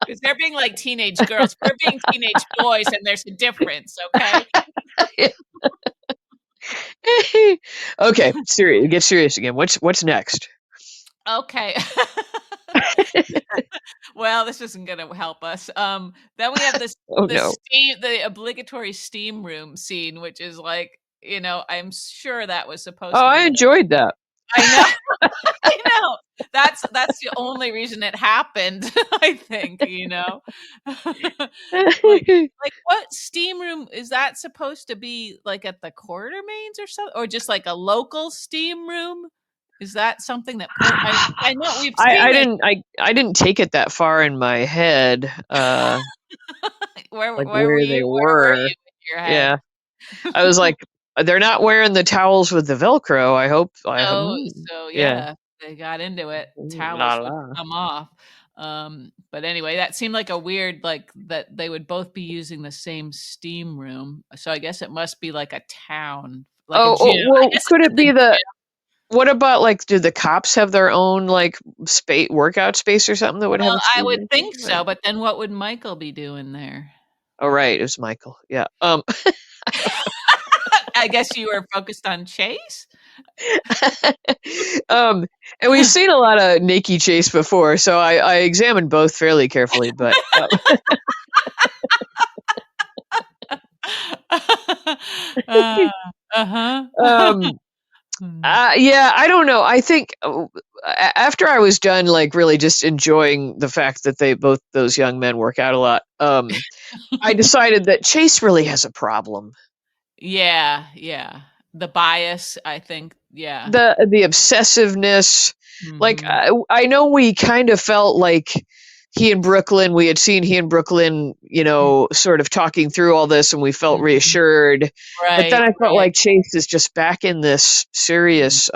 because they're being like teenage girls. We're being teenage boys, and there's a difference, okay? Okay, serious. Get serious again. What's next? Okay. Well, this isn't gonna help us. Then we have Oh no. the obligatory steam room scene, which is like, I'm sure that was Oh, supposed to I be like enjoyed that. I know, I know. That's the only reason it happened, I think. Like what steam room is that supposed to be like at the Quartermaines or something? Or just like a local steam room? Is that something that I know we've I seen it. didn't I didn't take it that far in my head. Like Where where they were were. you in your head? Yeah, I was like, they're not wearing the towels with the Velcro. I hope. So Yeah. yeah, they got into it. La Towels would la. come off. But anyway, that seemed like a weird like that they would both be using the same steam room. So I guess it must be like a town, like a gym. I Well, guess could it's it at the be the? gym. What about like? Do the cops have their own like space, workout space or something that would have Well, a I steam would room? think so, but then what would Michael be doing there? Oh, right, it was Michael. Yeah. I guess you were focused on Chase? um, and we've seen a lot of Nikki Chase before, so I examined both fairly carefully. But Uh, uh-huh. um, Hmm. yeah, I don't know. I think after I was done, like really just enjoying the fact that they both those young men work out a lot, I decided that Chase really has a problem. Yeah, yeah. The bias, I think, yeah. The obsessiveness, like Mhm. I know we kind of felt like we had seen he and Brooklyn, Mm, sort of talking through all this, and we felt mhm. reassured. But then Right, I felt right. like Chase is just back in this Mm. serious,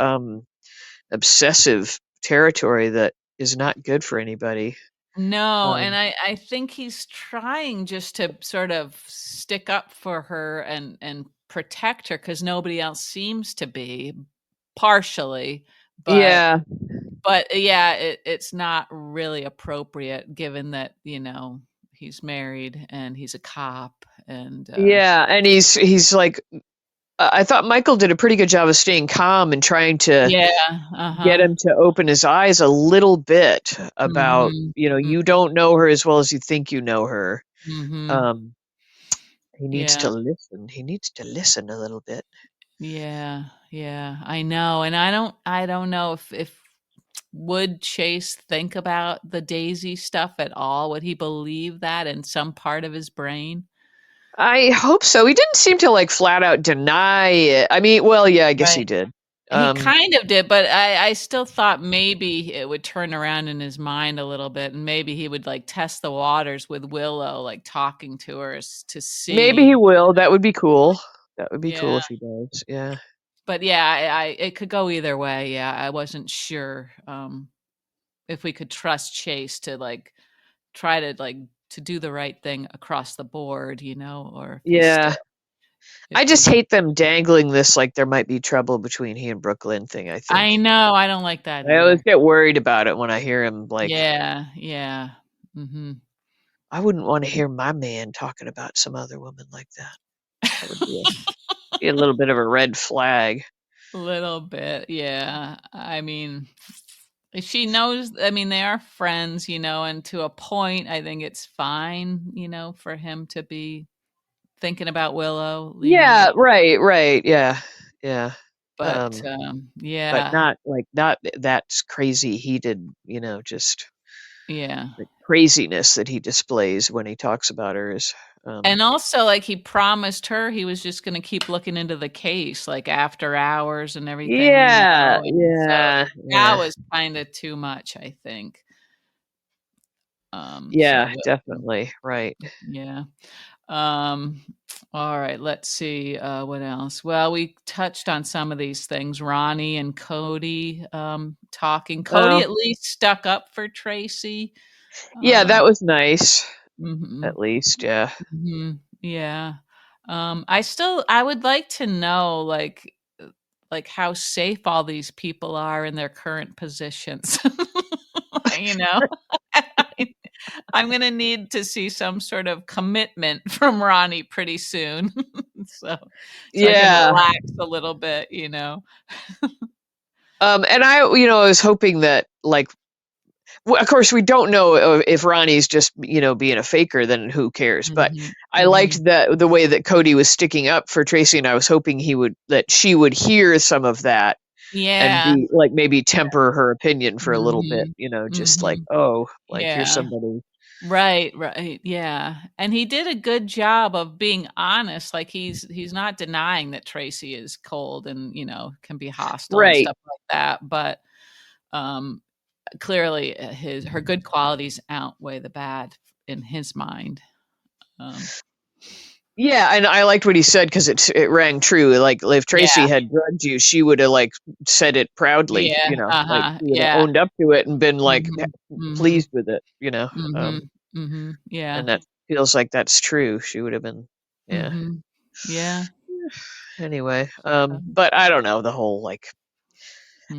obsessive territory that is not good for anybody. No, and Um, I think he's trying just to sort of stick up for her and protect her because nobody else seems to be, partially, but yeah, yeah, it's not really appropriate given that, he's married and he's a cop and, yeah, and he's like, I thought Michael did a pretty good job of staying calm and trying to yeah, get uh-huh. him to open his eyes a little bit about, Mhm. you don't know her as well as you think you know her. Mhm. Um, he needs Yeah. to listen. He needs to listen a little bit. Yeah. Yeah. I know. And I don't know if would Chase think about the Daisy stuff at all? Would he believe that in some part of his brain? I hope so. He didn't seem to like flat out deny it. I mean, well, yeah, I guess he Right. did. He Um, kind of did, but I still thought maybe it would turn around in his mind a little bit, and maybe he would like test the waters with Willow, like talking to her to Maybe he see. will. That would be cool. That would be Yeah. cool if he does. Yeah. But yeah, I it could go either way. Yeah, I wasn't sure if we could trust Chase to like try to like to do the right thing across the board, or if he's Yeah. still if I just he's hate them dangling this like there might be trouble between he and Brooklyn thing, I I think. know, I don't like that I always either. get worried about it when I hear him like, Yeah, yeah. Mhm. I wouldn't want to hear my man talking about some other woman like that. That would be a little bit of a red flag. Little bit, yeah. I mean, she knows I mean, they are friends, and to a point, I think it's fine, for him to be thinking about Willow, Yeah, right, right. Yeah. Yeah. But, Um, but yeah, not that crazy heated, just yeah. the craziness that he displays when he talks about her is, And also, like, he promised her he was just gonna keep looking into the case, like, after hours and everything, yeah, and so yeah, that yeah, was kinda too much, I think. So yeah, we'll definitely, right. yeah. Um, all right, let's see, what else? Well, we touched on some of these things, Ronnie and Cody, talking. Cody Well, at least stuck up for Tracy. yeah, Um, that was nice, mhm. at least, yeah. Mhm. Yeah. I would like to know, like how safe all these people are in their current positions. You know? I I'm gonna need to see some sort of commitment from Ronnie pretty soon. So so I can Yeah, relax a little bit. and I was hoping that, like, of course, we don't know if Ronnie's just, being a faker, then who cares? But Mhm. I Mhm. liked that the way that Cody was sticking up for Tracy, and I was hoping that she would hear some of that and Yeah. be like, maybe temper her opinion for a little bit, Mhm. just like, Mhm. oh, like, here's Yeah. somebody. Right, right, yeah, and he did a good job of being honest, like, he's not denying that Tracy is cold and, can be hostile and Right. stuff like that, but, um, clearly, his her good qualities outweigh the bad in his mind. Um, Yeah, and I liked what he said because it rang true. Like, if Tracy yeah, had drugged you, she would have, like, said it proudly, yeah, like, uh-huh, she would have yeah, owned up to it and been, like, mhm, mhm, pleased with it. mhm, mhm, yeah, And that feels like that's true. She would have been, yeah. mhm, yeah, Anyway, um, but I don't know the whole, like,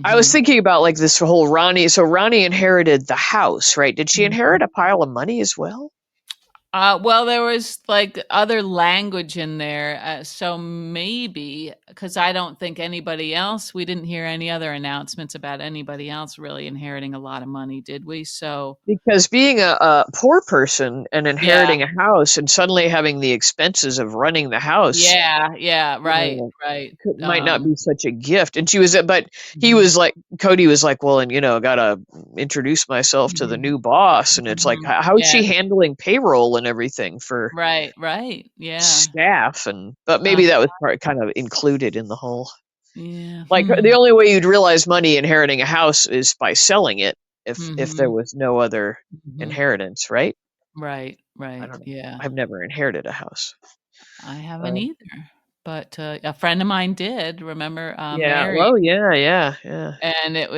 I was mhm, thinking about, like, this whole Ronnie. So Ronnie inherited the house, right? Did she mhm. inherit a pile of money as well? Well, there was, like, other language in there, so maybe because I don't think anybody else we didn't hear any other announcements about anybody else really inheriting a lot of money, did we? So Because being a poor person and yeah, inheriting a house and suddenly having the expenses of running the house, yeah, yeah, you right, know, right, might not be such a gift. And he mhm, was like, Cody was like, well, and gotta introduce myself to the mhm, new boss. And it's like, mhm, how's yeah, she handling payroll and everything for right, right, yeah, staff? But uh, maybe that was kind of included in the whole. yeah, Like, the only way you'd realize money inheriting a house is by selling it, if there mhm, was no other mhm, inheritance, right? right, I right, don't know. yeah. I've never inherited a house. I haven't Um, either, but, a friend of mine did, remember, yeah. Mary. Well, yeah, yeah, yeah. And it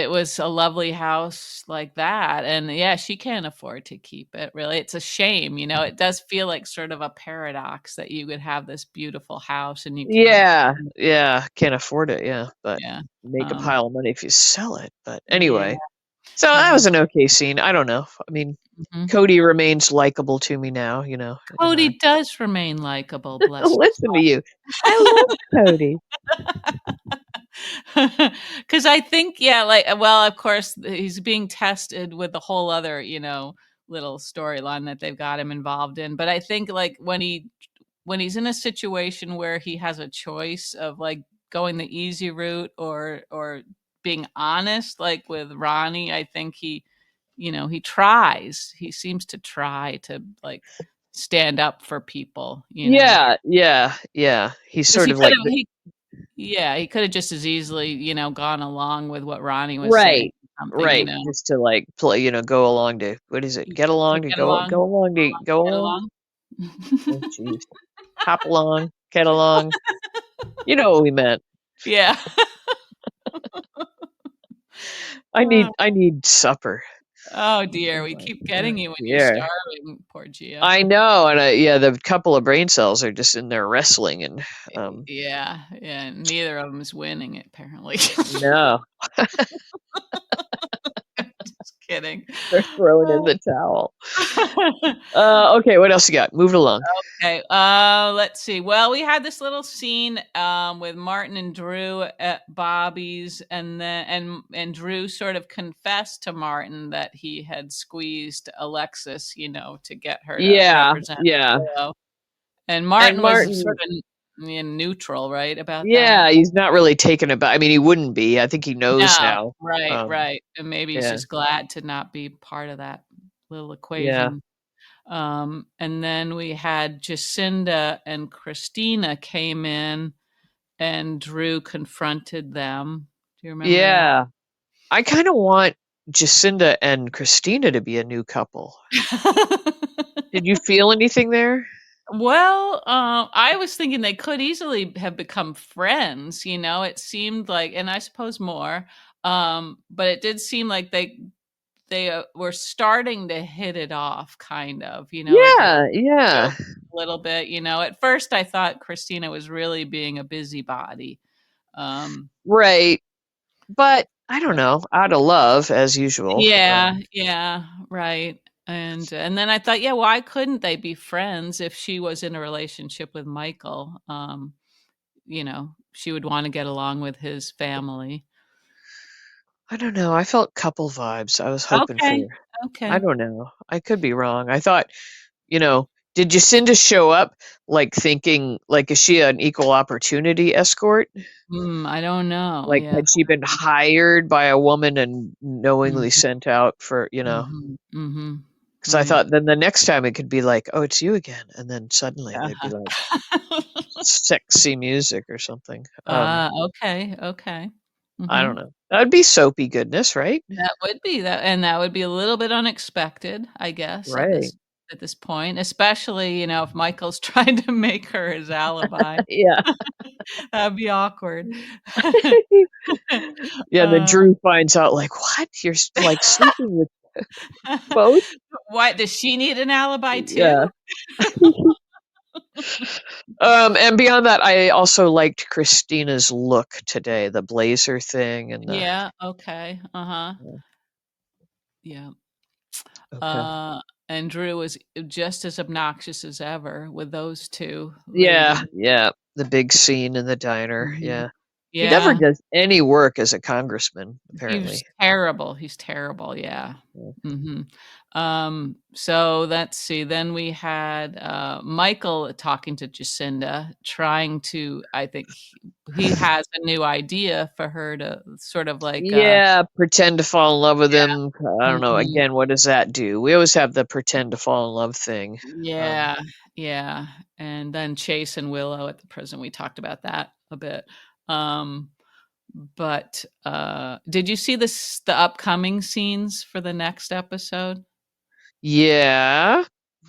was a lovely house like that, and yeah, she can't afford to keep it, really. It's a shame, it does feel like sort of a paradox that you would have this beautiful house and you can't. Yeah, yeah. Can't afford it. Yeah, but Yeah, make a um, pile of money if you sell it. But yeah, anyway, so that yeah, was an okay scene. I don't know. I mean, mhm. Cody remains likable to me now. In Cody our does remain likable, bless his listen to you. I love Cody. heart. 'Cause I think, yeah, like, well, of course, he's being tested with a whole other, little storyline that they've got him involved in, but I think, like, when he's in a situation where he has a choice of, like, going the easy route or being honest, like with Ronnie, I think he tries. He seems to try to, like, stand up for people. Yeah, yeah, yeah. He's 'Cause sort he of could like have he yeah, he could have just as easily, gone along with what Ronnie was saying right, or something, right. Just to, like, play, go along to, what is it? Get to along to get go along, along to go get along. along. Oh, jeez. Hop along, get along. You know what we meant. Yeah. I Oh, need supper. oh Oh dear, we my keep god, getting you when you're yeah. starving, poor Gia. I know, and yeah, the couple of brain cells are just in there wrestling, and Yeah, yeah, neither of them is winning, apparently. no, Just kidding. they're throwing in the towel. Uh, Okay, what else you got? Move it along. Okay, let's see. Well, we had this little scene with Martin and Drew at Bobby's, and Drew sort of confessed to Martin that he had squeezed Alexis, to get her to Yeah, represent yeah, Willow. And and Martin was sort Martin. of neutral, right, about that? Yeah, he's not really taken aback. I mean, he wouldn't be. I think he knows No, now. right, right, and maybe he's Yeah, just glad to not be part of that little yeah, equation. And then we had Jacinda and Christina came in, and Drew confronted them. Do you remember that? yeah. I kind of want Jacinda and Christina to be a new couple. Did you feel anything there? Well, I was thinking they could easily have become friends, you know, it seemed like, and I suppose more, but it did seem like they were starting to hit it off kind of, you know, it Yeah, built yeah. a little bit, you know. At first, I thought Christina was really being a busybody, um, Right. But I don't but know. Out of love, as usual. yeah, yeah, right, and then I thought, yeah, why couldn't they be friends if she was in a relationship with Michael? You know, she would wanna get along with his family. I don't know. I felt couple vibes. I was hoping Okay, for. I okay. don't know. I could be wrong. I thought, you know, did Jacinda show up like thinking like is she an equal opportunity escort? I don't know, Like yeah. had she been hired by a woman and knowingly Mhm, sent out for, mhm, mhm, because I right. thought then the next time it could be like, "Oh, it's you again," and then suddenly they'd be like Uh-huh. sexy music or something. Ah, okay, okay. I don't Mhm. know. That'd be soapy goodness, right? That would be that, and that would be a little bit unexpected, I guess, Right. at this point, especially, you know, if Michael's trying to make her his alibi. Yeah. That'd be awkward. Yeah, then Uh, Drew finds out like, "What? You're like sleeping with both?" what, does she need an alibi Yeah. too? And beyond that, I also liked Christina's look today, the blazer thing and the Yeah, okay, uh-huh. yeah, Yeah. okay. Uh, and Drew was just as obnoxious as ever with those 2 Yeah, ladies. yeah, the big scene in the diner, Mhm. yeah. He never Yeah. does any work as a congressman, He was apparently. terrible, he's terrible, yeah. Yeah. Mhm. So let's see, then we had, Michael talking to Jacinda, trying to, I think he has a new idea for her to sort of like, Yeah, pretend to fall in love with yeah, him. I don't know, mhm. again, what does that do? We always have the pretend to fall in love thing. Um, Yeah, yeah, and then Chase and Willow at the prison, we talked about that a bit. Um, but, did you see the upcoming scenes for the next episode? yeah.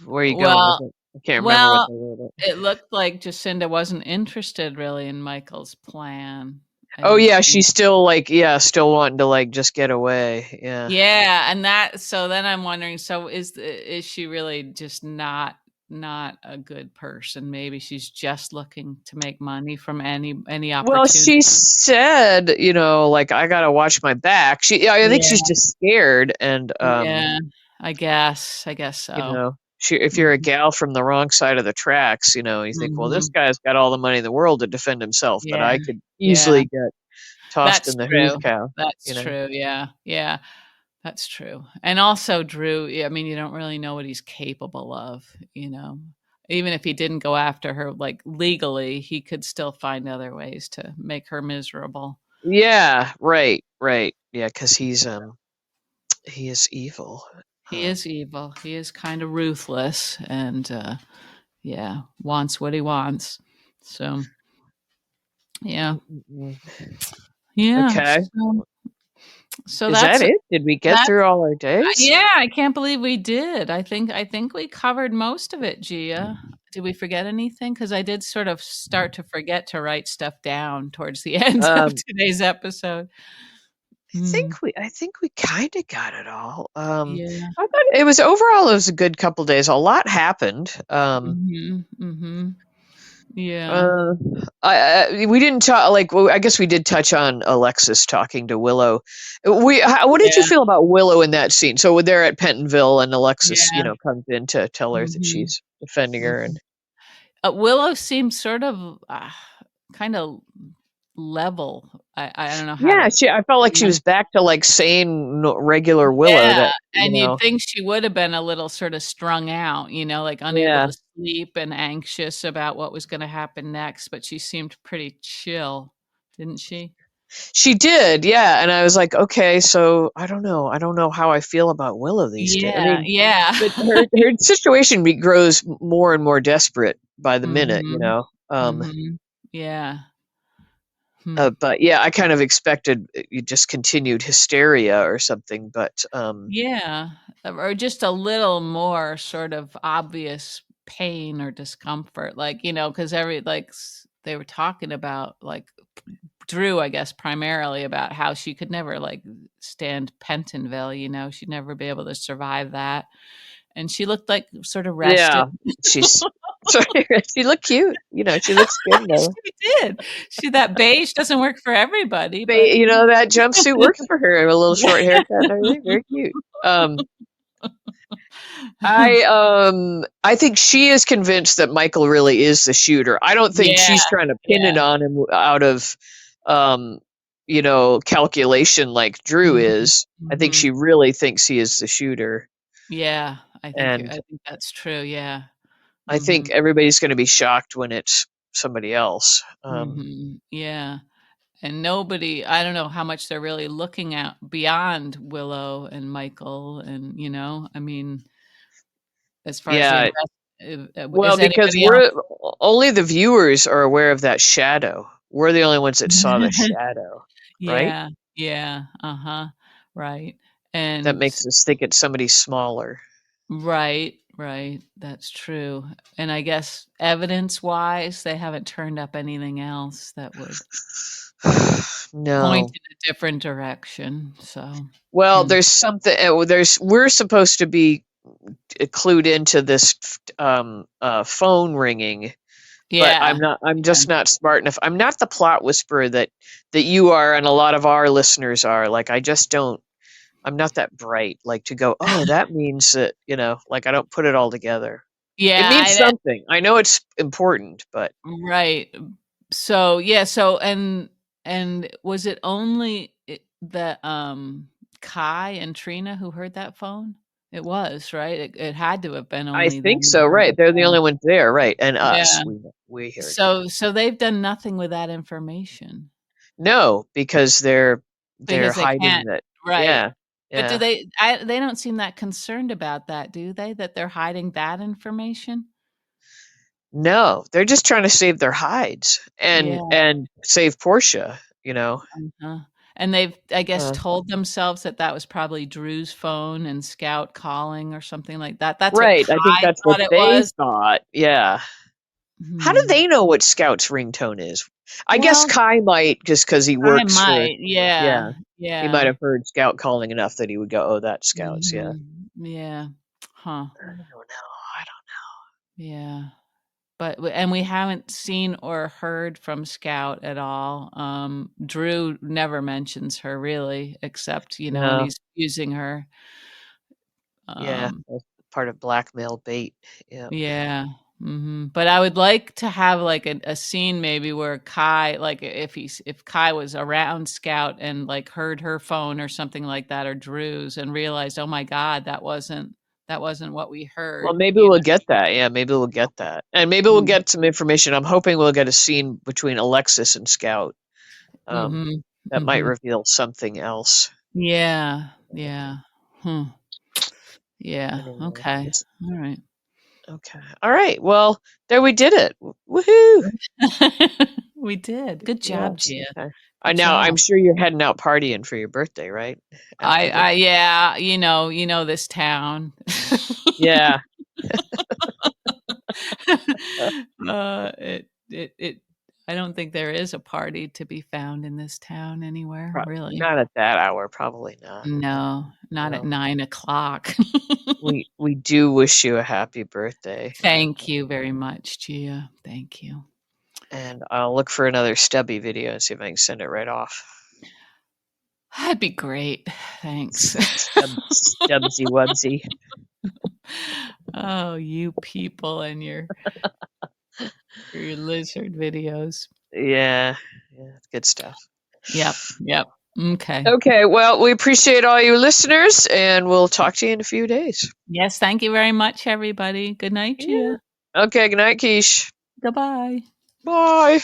Where are you going with Well it? I can't remember what well, they wrote it. it looked like Jacinda wasn't interested really in Michael's plan. I Oh, didn't yeah, think. she's still, like yeah, still wanting to, like, just get away, yeah. Yeah, and that, so then I'm wondering, so is she really just not a good person? Maybe she's just looking to make money from any Well, opportunity. she said, like, "I gotta watch my back." Yeah, I think she's Yeah, just scared and, yeah, I guess so. if you're a Mhm, gal from the wrong side of the tracks, you think, "Well, this mhm. guy's got all the money in the world to defend himself, but Yeah, I could yeah, easily get tossed that's in the hoosh true. cow," That's you know? true, yeah, yeah. That's true. And also Drew, yeah, I mean, you don't really know what he's capable of, you know? Even if he didn't go after her, like, legally, he could still find other ways to make her miserable. Yeah, right, right. Yeah, 'cause he is evil. He Um, is evil. He is kinda ruthless and, yeah, wants what he wants. So, yeah. mm, mm, mm. Yeah, Okay. so Is that it? Did we get that's through all our days? yeah, I can't believe we did. I think we covered most of it, Gia. Did we forget anything? Because I did sort of start to forget to write stuff down towards the end of Um today's episode. Mm, I think we kinda got it all. yeah. I thought it was a good couple days. A lot happened. Mhm, mhm. Yeah. Uh, we didn't talk like, well, I guess we did touch on Alexis talking to Willow. What did you Yeah, feel about Willow in that scene? So they're at Pentonville and Alexis, yeah. comes in to tell her that Mhm, she's defending her and mhm. Willow seemed sort of, kinda level. I don't know how Yeah, to, I felt like you she know. was back to like sane, regular Willow. Yeah, That and you'd think she would have been a little sorta strung out, like unable yeah, to sleep and anxious about what was gonna happen next, but she seemed pretty chill, didn't she? she did. Yeah, and I was like, okay, so I don't know how I feel about Willow these days. I Yeah, mean, yeah. but her situation grows more and more desperate by the minute, you Mhm, know. mhm. Yeah. Hmm. But yeah, I kind of expected just continued hysteria or something, but Yeah, or just a little more sort of obvious pain or discomfort, like, because they were talking about, like, Drew, I guess, primarily about how she could never, like, stand Pentonville, she'd never be able to survive that, and she looked, like, sort of rested. yeah, she's sorry, she looked cute. You know, she looks good though. She did. That beige doesn't work for everybody, but You know, that jumpsuit works for her. A little short haircut and everything, very cute. I think she is convinced that Michael really is the shooter. I don't think Yeah, she's trying to pin it yeah. on him out of um calculation like Drew Mhm, is. I think mhm. she really thinks he is the shooter. Yeah, And I think that's true, yeah. I think Mhm, everybody's going to be shocked when it's somebody else. mhm, yeah, and nobody, I don't know how much they're really looking at beyond Willow and Michael and, I mean, as far as the Yeah, well, is because anybody else. only the viewers are aware of that shadow. We're the only ones that saw the shadow, right? Yeah, yeah, uh-huh, right, That and makes us think it's somebody smaller. right, right, that's true, and I guess evidence-wise, they haven't turned up anything else that would point No. in a different direction, so, Well, hmm. there's something. We're supposed to be clued into this phone ringing, but Yeah, I'm yeah. just not smart enough. I'm not the plot whisperer that you are, and a lot of our listeners are. Like, I just don't. I'm not that bright. Like to go, oh, that means that Like I don't put it all together. It Yeah, means something. I know it's important, but right. So, yeah, and was it only that, Kai and Trina who heard that phone? It was, right? It had to have been I only them think who so. heard Right? the They're the phone. only ones there, right? And us, Yeah. we heard it. So they've done nothing with that information No, because they're because they hiding can't. that. Right. Yeah, But yeah. they don't seem that concerned about that, do they? That they're hiding that information? No, they're just trying to save their hides Yeah. and save Portia. You know. Uh-huh. And they've, I guess, Uh, told themselves that that was probably Drew's phone and Scout calling or something like that. That's what right. I think Kai that's what thought it they was. thought. Yeah. How do Hmm. they know what Scout's ringtone is? I guess Well, Kai might just because he I works for. might. Yeah. Yeah, he might Yeah. have heard Scout calling enough that he would go, "Oh, that's Scout's." Yeah. Yeah. Huh. I don't know. I Yeah. But and we haven't seen or heard from Scout at all. Drew never mentions her really, except, don't when know. he's using her. Yeah, Um, that's part of blackmail bait. Yeah. Yeah, mhm, but I would like to have, like, a scene maybe where Kai, like, if Kai was around Scout and, like, heard her phone or something like that, or Drew's, and realized, "Oh my god, that wasn't what we Well, heard," maybe we'll get that. Yeah, maybe we'll get that. And maybe we'll Mm, get some information. I'm hoping we'll get a scene between Alexis and Scout. Um, mhm, that might mhm. reveal something else. Yeah, yeah. Hmm, yeah, Anyway, okay, it's alright. okay. All right. Well, there we did it. Woohoo! We did. Good job, Yes. Gia. Okay. Good Now I'm job. sure you're heading out partying for your birthday, right? After this. Yeah, this town. Yeah. It I don't think there is a party to be found in this town anywhere, really. Not at that hour. Probably not. No, not at No. 9 o'clock. We do wish you a happy birthday. Thank you very much, Gia. Thank you. And I'll look for another stubby video and see if I can send it right off. That'd be great. Thanks. Stubsy wubsy. Oh, you people and your lizard videos. Yeah. Yeah, good stuff. Yep. Yep. Okay. Okay, well, we appreciate all you listeners, and we'll talk to you in a few days. Yes. Thank you very much, everybody. Good night, Yeah. Gia. Okay, good night, Keish. Goodbye. Bye.